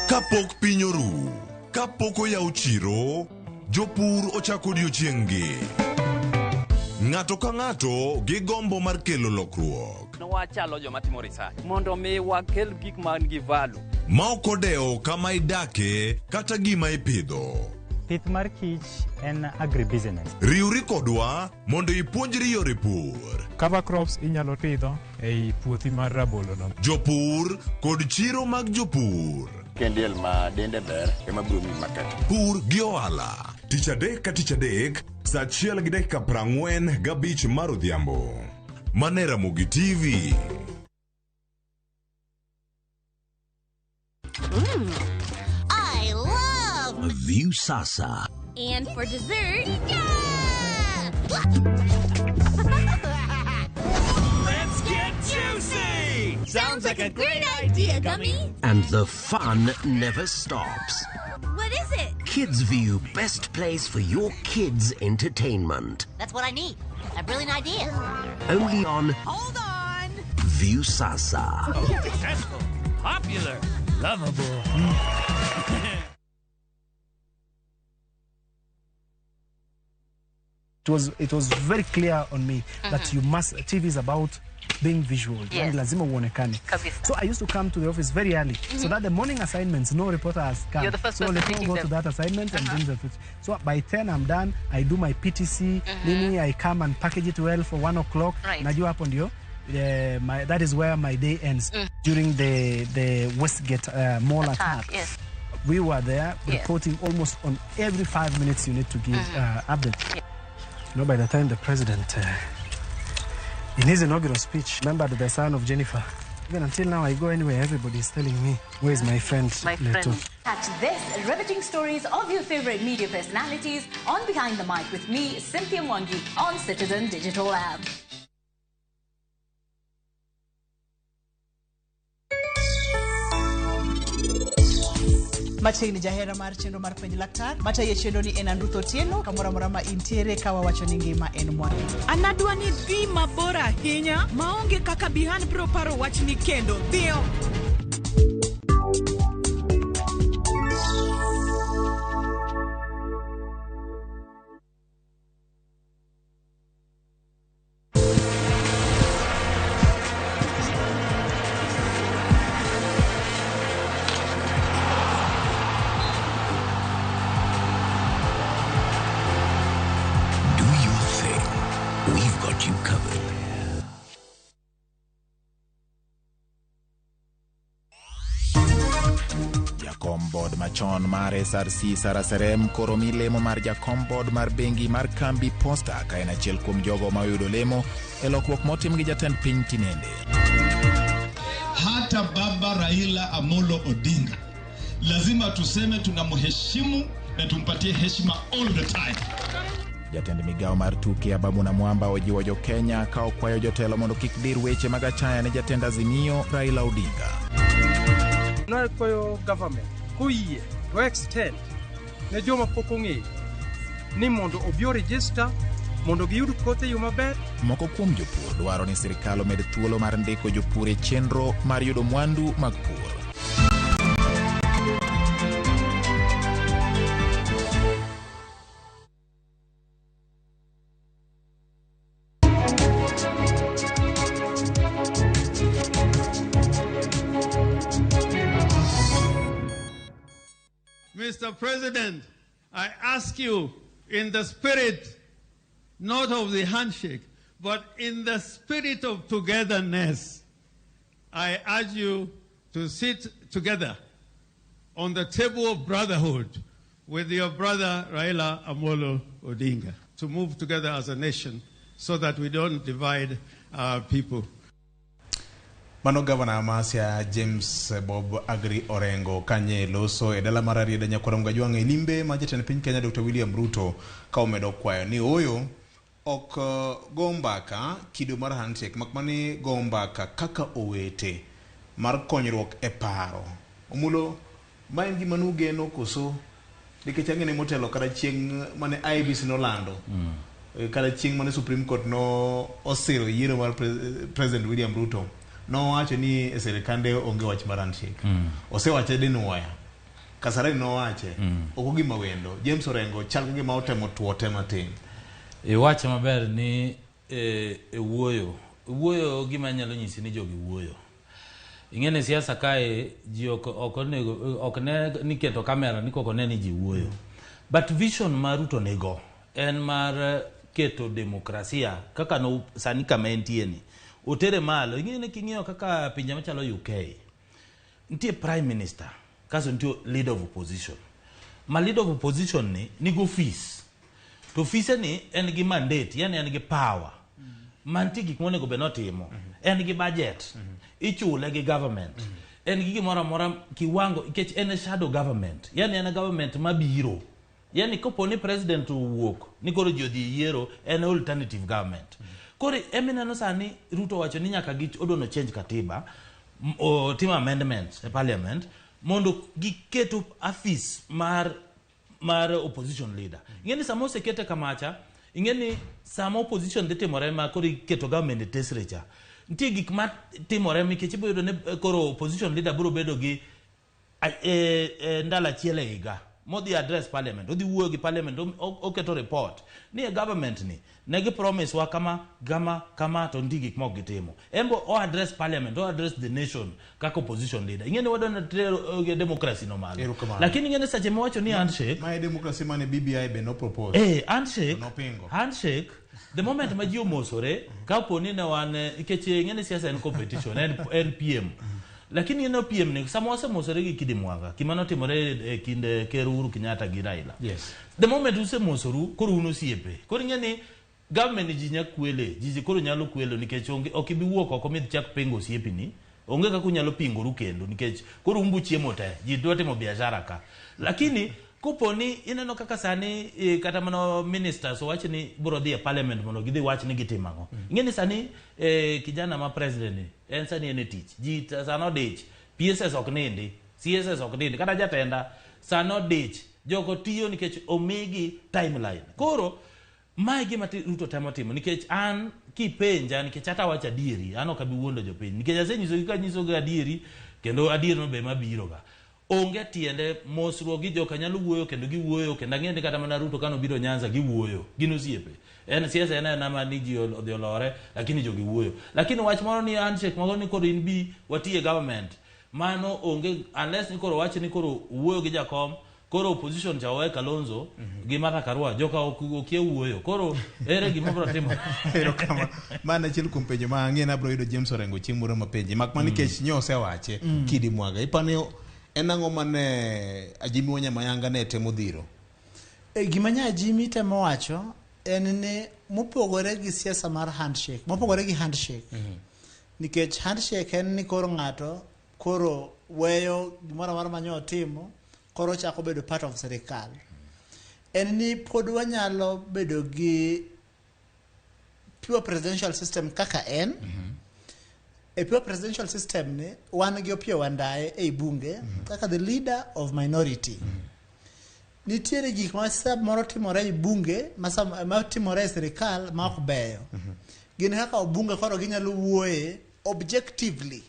Kapok piny oru, kapok oyaw chiro, jopur ochako odiochieng'gi. Ng'ato ka ng'ato gi gombo mar kelo lokruok. Wachalo joma timo research mondo mi wakel gik man gi value. Ma ok odewo kama idake kata gima ipidho. Pith mar kich en agribusiness. Riwri kodwa mondo ipuonjri yore pur. Cover crops inyalo pidho ei puothi mar rabolo no. Jopur kod chiro mag jopur. Kendiel ma dende ber ema biro mi market. Pur gi ohala. Tich adek ka tich adek, saa 1:45 mar odhiambo. Mane Ramogi TV. I love View Sasa. And for dessert, yeah! Let's get juicy! Sounds Sounds like a great idea, Gummy. And the fun never stops. What is it? Kids View, best place for your kids' entertainment. That's what I need. A brilliant idea. Only on Hold on. View Sasa. Successful, popular, lovable. It was very clear on me that TV is about being visual. Yes. Lazima uonekane. So I used to come to the office very early, so that the morning assignments, no reporter has come. You're the first so person let me taking go them. to that assignment and bring the footage. So by 10 I'm done. I do my PTC. Then I come and package it well for 1 o'clock. Right. Najua hapo ndio. That is where my day ends during the Westgate mall attack. Yes. We were there reporting almost on every 5 minutes you need to give update. Yeah. You know, by the time the president, in his inaugural speech, remembered the son of Jennifer. Even until now, I go anywhere, everybody is telling me, where's my friend? Leto? Catch this riveting stories of your favorite media personalities on Behind the Mic with me, Cynthia Mwangi, on Citizen Digital App. Machiegni jahera mar chenro mar penj laktar mataye chenro ni en Andutho Tieno kamora mora ma intiere kawa wacho ni ngima en mwandu. Anadwa ni dhi mabor ahinya maonge kaka Bihan bro paro wach ni kendo dhiyo. You covered. Jakom board machon mar SRC Sara Serem koro mi lemo mar jakom board mar bengi mar kambi Posta ka en achiel kuom jogo ma oyudo lemo e lokruok motim gi jatend piny Tinende. Hata baba Raila Amolo Odinga lazima tuseme tunamheshimu na tumpatie heshima all the time. Jatend migao mar tuke Abamuna Mwamba ojiwo jo Kenya ka okwayo jotelo mondo kik dir weche mag achaya ne jatend Azimio Raila Odinga. Nakwayo government kuiye to extend ne joma pok ong'eyo ni mondo obi register mondo giyud kothe yo maber. Moko kuom jopur dwaro ni sirkal omed thuolo mar ndiko jopur e chenro mar yudo mwandu mag pur. Mr. President, I ask you in the spirit, not of the handshake, but in the spirit of togetherness, I urge you to sit together on the table of brotherhood with your brother Raila Amolo Odinga to move together as a nation so that we don't divide our people. Mano Gavana Amasia James Bob Agri Orengo kanye loso e dala marari da nyakora mgajwanga ilimbe majete na piny Kenya Dr. William Ruto ka umedo kwayo ni oyo ok gombaka kido mar handshake makmani gombaka kaka owete mar konyruok e paro omulo maengi manuge no koso dikechangene motelo kada chieng mane IBC no lando kada chieng mane Supreme Court no osiro yiero mar President William Ruto no wacho ni serikande onge wach mar handshake osewache dinwaya kasare no wache okogi mawendo James Orengo chal gi ma otemo tuote matin wache maber ni wuoyo gima nyalo nyisi ni jogi wuoyo ingene siasa kae ji ok ne niketo kamera ni koko ne ni ji wuoyo but vision mar Ruto nego en mar keto demokrasia kaka no sani kama entieni utere malo ingene king'io kaka pinje machalo UK ntie prime minister kaso ntie leader of opposition ma leader of opposition ni nigo office to office ni en gi mandate yani en gi power manti gik monego be notimo en gi budget ichule gi government en gi gimoro amora kiwango ikech en shadow government yani en government mabiro yani kopo ni president uwuok ni koro jodhi yiero en alternative government kore emina no sani Ruto wacho ni nyaka gich odono change katiba timo amendments e parliament mondo giketo afis mar opposition leader. Ingeni samo sekete kamacha, ingeni samo opposition detimore ma kori keto government tesrecha. Ntie gik ma timore mikech iboyudo ne koro opposition leader biro bedo gi ndala chiele higa modhi address parliament, odhi wuoyo gi parliament, oketo report ni e government ni negi promise wa kama to ndi gik mok gitimo. Embo o address parliament, o address the nation kaka opposition leader. Ingene wadona democracy no malo. Lakini ingene sache mwacho ni handshake. My democracy mane BBI be no propose. Handshake. The moment majio mosore, kaponi na wane ikeche ingene siasa en competition, en PM. Lakini ino PM ni samose mosore gi kidimwanga. Kimano timore kinde Keruru Kenyatta gi Raila. Yes. The moment use mosoru koro uno siepe. Koro ingene government jinya kwele, jiji koro nyalo kwelo nikech okibi wuok oko midh chak pengo siepi ni. Onge ka kunyalo pingoru kendo nikech koro umbu chiemo te, ji dwa timo biashara ka. Lakini kuponi ineno kaka sani kata mano ministers wacho ni biro dhi e parliament mondo gidhi wach ni gitimango. Ingeni sani kijana ma president en sani ene tich. Ji sano dich, PSS ok nindi, CSS ok nindi, kata jatenda sano dich. Jogo tiyo nikech omigi timeline. Koro mae gima Ruto temo timo nikech an kipenja nikech ata wacha dieri an ok abi wuondo jopiny nikech asenyiso ka nyiso ga dieri kendo adier no be mabiro ga onge tiende mosruok gi joka nyalo wuoyo kendo giwuoyo kendo ng'ende kata mana Ruto kano biro Nyanza giwuoyo gino siepe en siasa en nama ni ji odhi olore lakini jogi wuoyo lakini wach moro ni handshake mago ni koro in bi watie government mano onge unless ni koro wach ni koro wuoyo gi jakom koro opposition chawe Kalonzo gi Martha Karua joka okie wuoyo koro ere gima bro timo ero kama mana chil kumpenjo ma ng'ena bro yudo James Orengo chiemuro mapenji makma nikech nyose wache kidi mwaga ipane enang'o mane Ajimi Wanya Mayanga ne temo dhiro gima nya Ajimi temo wacho en ni mopogore gi siasa mar handshake mopogore gi handshake nikech handshake en ni koro ng'ato koro weyo gimoro amora manyo timo koro chako bedo part of serikal en ni pod wanyalo bedo gi pure presidential system kaka en a pure presidential system ni wan gi opio wandae e bunge kaka the leader of minority nitiere gik ma sab moro timore e bunge ma timore e serikal ma ok beyo gin kaka bunge koro ginyalo wuoye objectively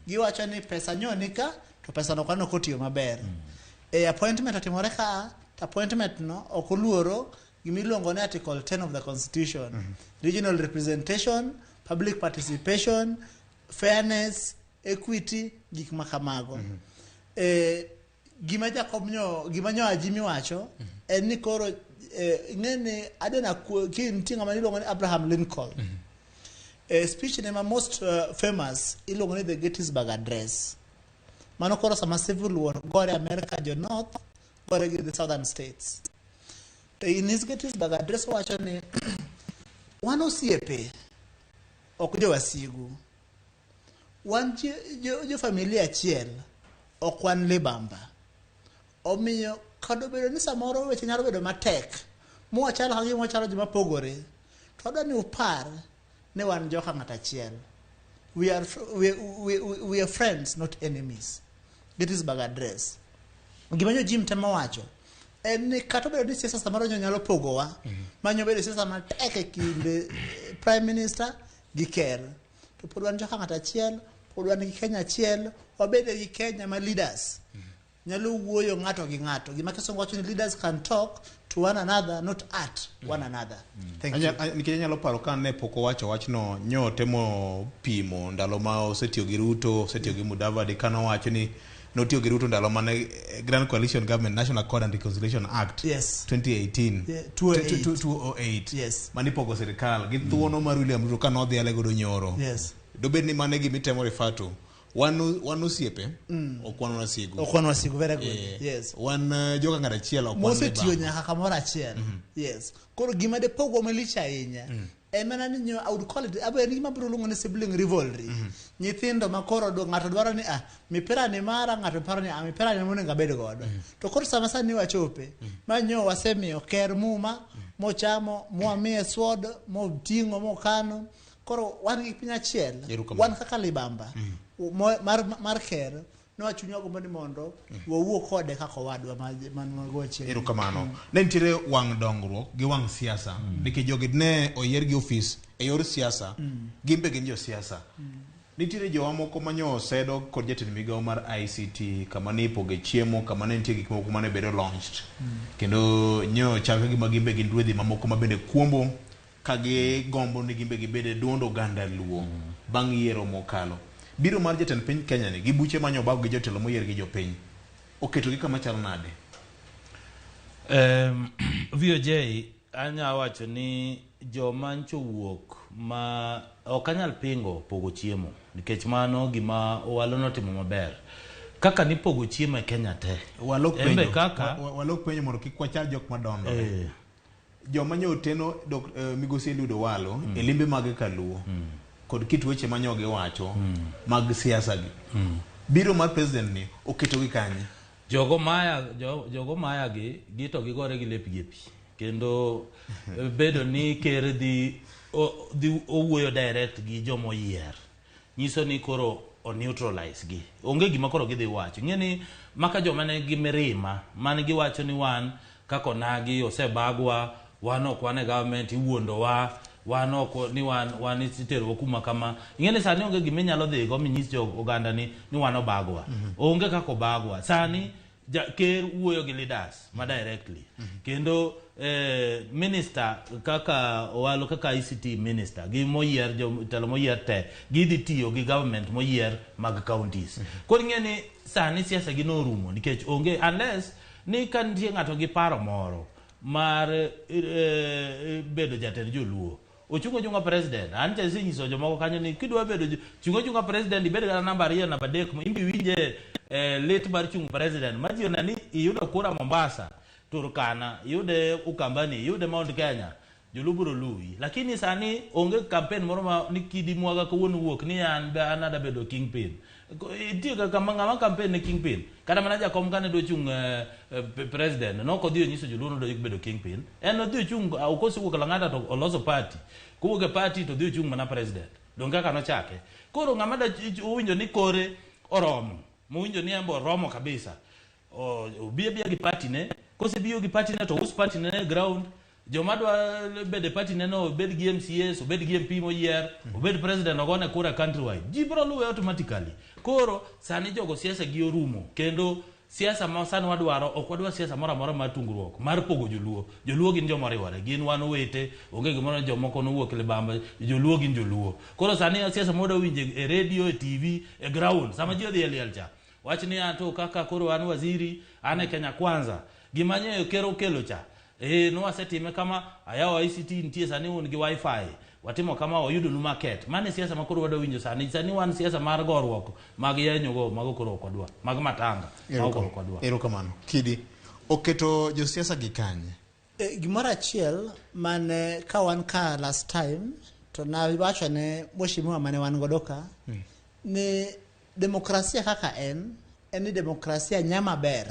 giwacho ni pesa nyonika to pesa no kwano kotiyo maber appointment atimore ka appointment no okoluoro gimiluongo ne article 10 of the constitution regional representation public participation fairness equity gik makamago gima nyo Ajimi wacho en ni koro ngene adena kintinga maniluongo ni Abraham Lincoln speech ne ma most famous iluongo ni the Gettysburg Address mano koro sama civil war gore America jo north gore gi the southern states in his Gettysburg Address wacho ni wan osiepe ok jo wasigu wan jo familia achiel ok wan libamba omiyo kado bedo ni samoro weche nyalo bedo matek mwachalo hangi mwachalo joma pogore to ni upar ne wan joka ng'ata achiel we are friends not enemies. Gettysburg Address gimanyo Jim temo wacho en ni kata bedo ni siasa samoro nyalo pogowa manyo bedo siasa matek e kinde prime minister gi ker to pod wan joka ng'ata achiel pod wan gi Kenya achiel wabedo gi Kenya ma leaders nyalo wuoyo ng'ato gi ng'ato gima Kisongo wacho ni leaders can talk to one another not at one another. Thank you. Nikech nyalo paro kan ne poko wacho wachno nyo temo pimo ndalo ma osetiyo gi Ruto osetiyo gi Mudavadi kano wacho ni notiyo gi Ruto ndalo mane Grand Coalition Government National Accord and Reconciliation Act 2018 208 yes manipogo serikal gi thuono mar William Ruto kano dhi ale godo nyoro yes dobed ni mane gimitemo refato wan osiepe okwan wasigu very good yes wan joka ng'ata achiel okwan mosetiyo nyaka kamoro achiel yes koro gima de pogo malicha ahinya emana ni I would call it abe ni mabro lungo ne sibling rivalry nyithindo makoro ng'ato dwaro ni mipira ni mara ng'ato paro ni mipira ni monego abed godo to koro sama sani wachope manyo wasemiyo ker muma mochamo moamie sword moting'o mokano koro wan gi piny achiel wan kaka libamba mar ker nowachunyo gombo ni mondo wawuo kode kaka wadwa man magoche erokamano ne nitiere wang' dongruok gi wang' siasa nikech jogi ne oyier gi ofis e yor siasa gimbe gin jo siasa nitiere jowa moko manyo sedo kod jatend migawo mar ICT kama ne ipoge chiemo kama ne nitie gik moko mane bedo launched kendo nyo chal gima gimbe gin ruedhi mamoko mabende kuombo ka gombo ni gimbe gibede duond oganda luo bang' yiero mokalo biro mar jatend piny Kenya ni gi buche manyo bago gi jotelo moyier gi jopiny oketo gi kama chal nade? VOJ anya wacho ni jomancho wuok ma ok anyal pingo pogo chiemo nikech mano gima walo notimo maber kaka ni pogo chiemo e Kenya te walok penyo mondo kik wachal jok madondo jomanyo teno migosi Ludo Walo e limbe mag kaluo kod kit weche manyoge wacho mag siasa gi biro mar president ni oketo gi kanye jogo maya gi to gigore gi lepgi pi kendo bedo ni ker di owuoyo direct gi jomo yier nyiso ni koro o neutralize gi onge gima koro gidhi wacho ng'eni maka joma ne gi mirima man gi wacho ni wan kako nagi osebagwa wan ok wane government iwuondowa wan ok ni wan itero kuma kama ng'eni sani onge gima inyalo dhi go minyis jo oganda ni wan obagwa onge kako bagwa sani ker wuoyo gi leaders ma directly kendo minister kaka owalo kaka ICT minister gi moyier telo moyier te gidhi tiyo gi government moyier mag counties koro ng'eni sani siasa gi norumo nikech onge unless ni kan tie ng'ato gi paro moro mar bedo jatend joluo ochungo junga president ante sinyiso jomoko kanyo ni kidwa bedo chungo junga president ibed ga namba 2 namba 3 imbi winje late mar chung president majiona ni iyudo kura Mombasa Turkana yude Ukambani yude Mount Kenya joluburo lui lakini sani onge campaign moro ma nikidi mwaga ko wonu wuok ni anada bedo kingpin itiga kama ngama campaign ne kingpin kada manaja kom kane do chung president no ko dio nyiso joluo do bedo kingpin en dio chung ukosi wuok langada to oloso party kuwoke party to dio chung mana president donga kano chake koro ngama da uwinjo ni kore oromo muwinjo ni ambo romo kabisa bia gi party ne kose biyo gi party ne to us party ne ground jomadwa bede party ne no bed gi MCS obed gi MP moyier obed president ogone kura countrywide jibro luwe automatically koro sani jogo siasa gi orumo kendo siasa ma sani wadwaro ok wadwa siasa moro amora mar tungruok mar pogo joluo gin joma riwore gin wan wete onge gimoro jomoko no wuok libamba joluo gin joluo koro sani siasa moda winje e radio e TV e ground sama ji odhi elielcha wach ni ato kaka koro an waziri ane Kenya kwanza gimanyo kero kelo cha no wasetime kama ayawa ICT nitie sani un gi wifi watimo kama oyudo nu market mane siasa makoro wada winjo sani wan siasa mar gorwok mag yenyo go mago koro kodwa mag matanga mago kodwa erokamano kidi oketo jo siasa gi kanye gimora achiel mane ka wan ka last time to na wacho ne mheshimiwa mane wan godoka ni demokrasia kaka en ni demokrasia nyama ber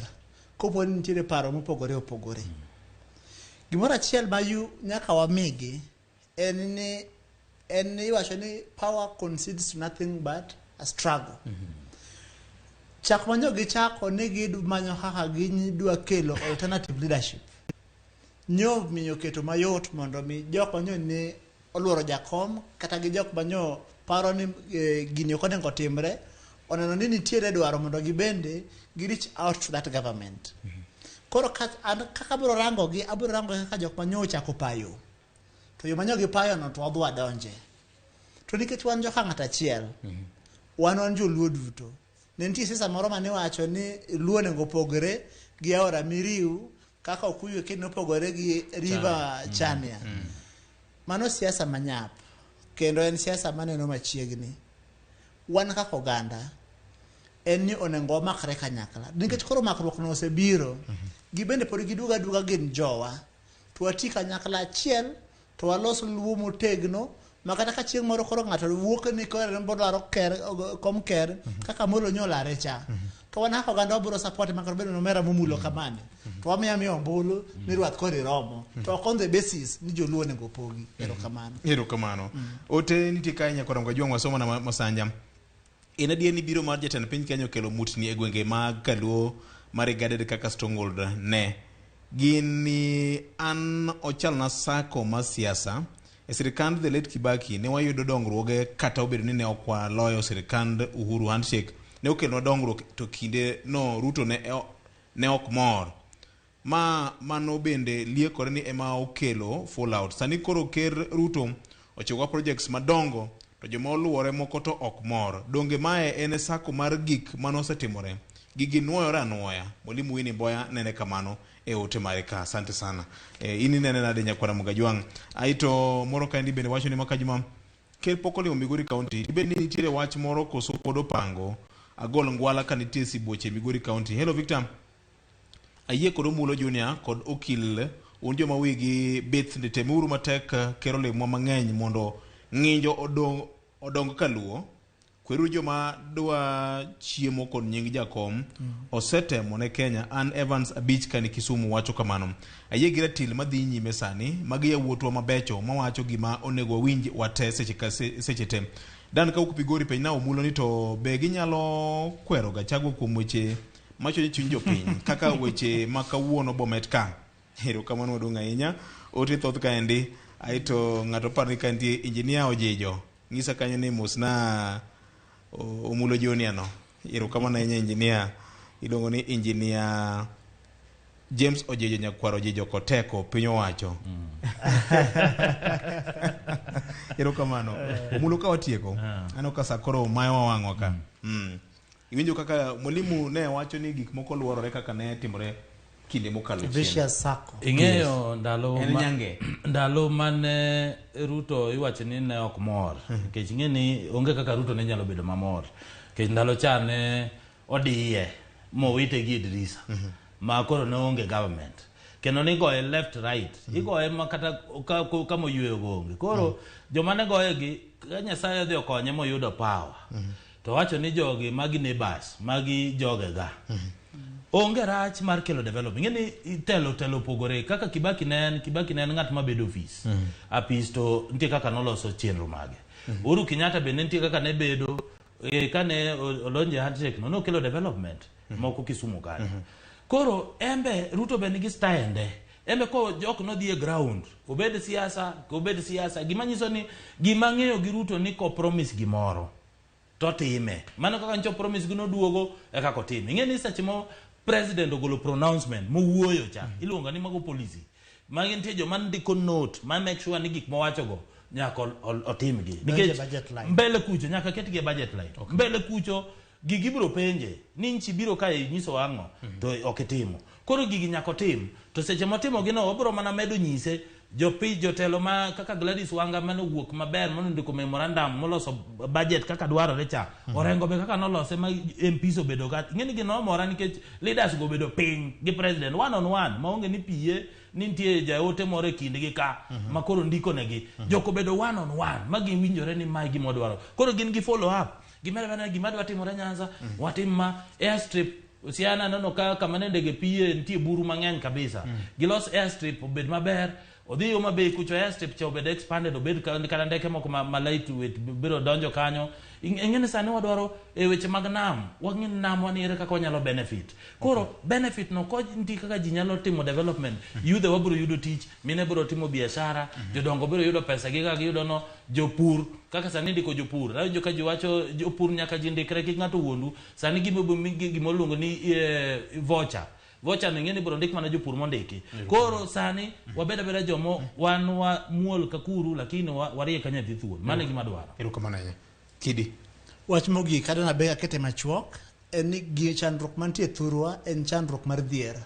kopo ni nitiere paro mopogore opogore gimoro achiel mayu nyaka wamigi en ni wacho ni power concedes nothing but a struggle chak manyo gi chako ni gimanyo kaka gidwa kelo alternative leadership nyo miyo keto mayot mondo mi jok manyo ni oluoro jakom kata gi jok manyo paro ni gini okonengo timre oneno ni nitiere dwaro mondo gibende gi reach out to that government koro kaka abiro rango kaka jok manyo chako payo to yo manyo gi payo no to wadwa donje to nikech wan joka ng'ata achiel wan joluo duto ne nitie siasa moro mane wacho ni luo nego pogore gi aora Miriu kaka Okuyu kendo pogore gi river Chania mano siasa manyap kendo en siasa maneno machiegni wan kaka oganda en ni onengo makre kanyakla nikech koro makruok no osebiro gibende pod giduga gin jowa to wati kanyakla achiel to walos luo motegno makata ka chieng' moro koro ng'ato wuok ni kore bodwaro kom ker kaka molo nyolare cha to wan haka oganda wabiro support makar bedo nomera mumulo kamane to wamiya miyo ombulu ni rwath kod romo to ok on the basis ni joluo nego pogi. Erokamano. Ote nitie kae nyakora Mgajwang' wasomo na Masanja. En adier ni biro mar jatend piny Kenya okelo mutni e gwenge mag Kaluo regarded kaka stronghold ne. Gini an ochalna sako ma siasa. E sirikand the late Kibaki ne wayudo dongruoge kata obedo ni ne ok waloyo sirikand Uhuru handshake. Ne okelo dongruok to kinde no Ruto ne ok mor. Mano bende liekore ni ema okelo fallout. Sani koro ker Ruto ochiwo projects madongo to joma oluwore moko to ok mor. Donge mae en sako mar gik manosetimore. Gigi nuoyore anuoya. Mwalimu Winnie Boya nene kamano e ote mare ka. Asante sana. Ini nene nade Nyakwara Mgajwang'. Aito moro ka ndi bende wacho ni Makajuma ker pok olimo Migori County. Ibeni nitiere wach moro koso pod opango agol ngwala ka nitie sibuoche Migori County. Hello Victor. Ayie kod Omulo Junior kod Okil un joma wigi bith temuru matek kero lemo mang'eny mondo ng'injo odong Kaluo. Kweru joma dwa chiemo kod nying jakom osetemo ne Kenya. An Evans Abich kani Kisumu wacho kamano. Ayie gi ratil madhi nyime sani magi yawuotwa mabecho mawacho gima onego winj wate seche te. Dan ka ukupigori piny na Omulo ni to be ginyalo kwero gachago kuom weche macho ni chuny jopiny kaka weche makawuono bomet ka. Erokamano maduong' ahinya. Ote thoth kaendi aito ng'ato parni ka nitie injinia Ojejo ng'isa kanyo ni musna Omulo Junior no. Erokamano ahinya injinia. Iluongo ni injinia James Ojejo Nyakwaro Ojejo Koteko piny owacho. Erokamano. Omulo ka watieko. Ano ka sakoro mayo wawang'wa ka. Iwinjo kaka mwalimu ne wacho ni gik moko luorore kaka ne timore kinde mokalo chien. Vicious circle. Ing'eyo ndalo mane Ruto iwacho ni ne ok mor. Nikech ing'e ni onge kaka Ruto ne nyalo bedo mamor. Nikech ndalo chane odiye mowite gi Idrisa. Ma koro ne onge government. Kendo ni goye left right. Igoye makata kama oyueyo gonge. Koro joma ne goye gi Nyasaye dhi okonye moyudo power. To wacho ni jogi magi neighbors, magi joge ga. Onge rach mar kelo development. Ngeni telo pogore kaka Kibaki ne ng'at mabedo office. Apis to nitie kaka noloso chenro mage. Uhuru Kenyatta be nitie kaka ne bedo kane olonje handshake no kelo development moko Kisumu kanyo. Koro embe Ruto be nigi style embe ko jok no dhie ground obed siasa gimanyiso ni gima ng'eyo gi Ruto ni ko promise gimoro to time mano kaka ncho promise gino duogo e kako time. Ing'e ni seche mo president ogolo pronouncement mowuoyo cha iluonga ni mago policy magi nitie joma ndiko note ma make sure ni gik mowacho go nyaka otimgi nikech mbele kucho nyaka ketgi budget line. Mbele kucho gigi biro penje ni nchi biro kae nyiso ang'o to okitimo. Koro gigi nyaka tim to seche motimo gino obiro mana medo nyise jotelo ma kaka Gladys Wanga mano wuok maber mondo ndiko memorandum moloso budget kaka dwarore cha orengo be kaka nolose ma MPs obedo ga. Ng'eni gino mora nikech leaders go bedo piny gi president one on one maonge ni piye ni nitie jaote moro kindgi ka makoro ndiko negi joko bedo one on one magi winjore ni mai gimo dwaro. Koro gin gi follow up gima dwa timore Nyanza watima airstrip usiana nono kama ndege piye nitie buru mang'eny kabisa. Gilos airstrip obed maber odhi yo mabe kucho airstrip cha obed expanded obed kana ndeke moko ma lightweight biro donjo kanyo. Ing'eni sani wadwaro e weche mag nam wang'e nam waniere kaka wanyalo benefit. Koro benefit no ko nitie kaka ji nyalo timo development. Youth wabiro yudo tich, mine biro timo biashara, jodongo biro yudo pesa gi kaka giyudo no, jopur kaka sani ndiko jopur. Rayo joka jiwacho jopur nyaka jindikre ki ng'ato wuondu. Sani gimoluongo ni voucher no ng'eni biro ndik mana jopur mondiki. Koro sani wabeda jomo wan wa muol kakuru lakini warie kanya dhi thuol. Mane gima dwaro. Erokamano ahinya. Kidi. Wach mogi kada na bega kete machuok en ni gi chandruok mantie thurwa en chandruok mar dhier.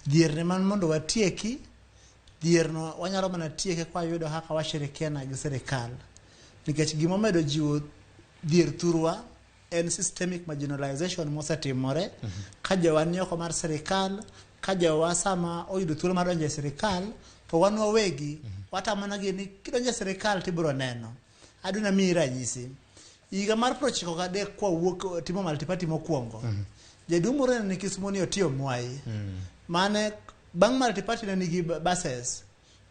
Dhier ne man mondo watieki dhier no wanyalo mana tieke kwa yudo haka washirikiana gi serikal. Nikech gimo medo jiwo dhier thurwa en systemic marginalization mosetimore ka jowani oko mar serikal ka jowa sama oyudo thuolo mar donjo e serikal to wan wawegi watamana gi ni kidonjo e serikal tibiro neno. Aduna mi ranyisi higa mar 93 kwa wuok timo multiparty mokwongo Jedumore ni Kisumu ni otio mwai. Mane bang' multi-party ne nigi buses.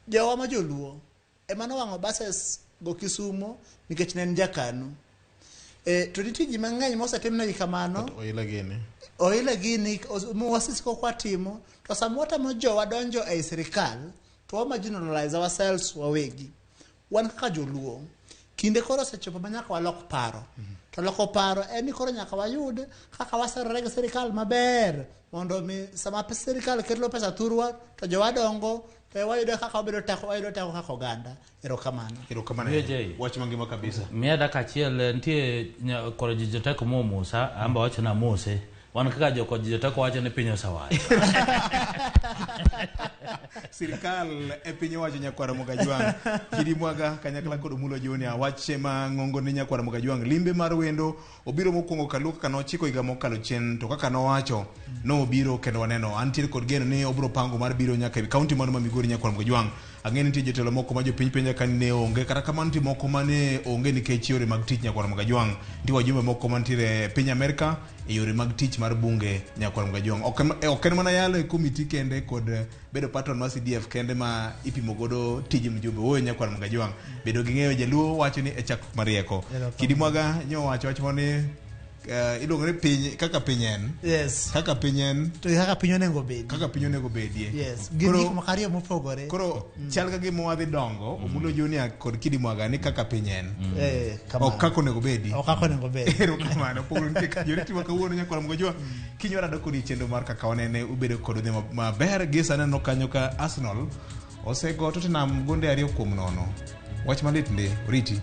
Jowa ma joluo emano wang'o buses go Kisumu nikech ne en jakanu. To nitie ji mang'eny mosetimnegi kamano. Oila gini wasisiko kwa timo to samota mojowa donjo ei sirikal to wa marginalize ourselves wawegi. Wan kaka joluo kinde koro sechopo manyaka walok paro. To loko paro en ni koro nyaka wayud kaka waserore gi sirikal maber mondo mi sama sirikal kelo pesa thurwa to jowa dongo wayudo kaka wabedo teko kaka oganda. Erokamano. Wach mangima kabisa. Miya daka achiel nitie koro joteko Musa amba wacho na Mose. Wan kaka joteko wacho ni piny osawayo. Sirikal e piny wacho nyakwara Mogajwang. Kidi mwaga kanyakla kod mulo joni wache ma ng'ongo ni nyakwara Mogajwang. Limbe mar wendo obiro mokwongo kaluka kano chiko higa mokalo chien to kaka nowacho no obiro kendo waneno antiere kod geno ni obiro pango mar biro nyaka e kaunti mar Migori nyakwara Mogajwang. Ang'e nitie jotelo moko ma jopiny penja ka ne onge kata kamano nitie moko mane onge nikech yore mag tich nyakwara Mogajwang. Nitie wajumbe moko mantiere piny Amerika e yore mag tich mar bunge nyakwara Mogajwang. Ok en mana yalo e komiti kende kod bedo patron mar CDF kende ma ipimo godo tij mjumbe woyo nyakwara Mogajwang. Bedo gi ng'eyo jaluo wacho ni e chak marieko. Kidi mwaga nyo wacho ni iluongo ni piny kaka piny en. Yes. Kaka piny en. To kaka piny onego bedi. Kaka piny onego bedie. Yes. Gini makario mopogore. Koro chal ka gimo wadhi dongo omulo Junior kod Kidi mwaga ni kaka piny en. Kamano. Ok kako onego bedi. Ok kako onego bedi. Erokamano. Pogro nitie ka yore timo kawuono nyakwara Mogajwang. Kinywara doko ni chendo mar kaka wanene ubedo kod odhi maber gi saneno kanyo ka Arsenal osego Tottenham gonde 2-0. Wach malit ndi riti.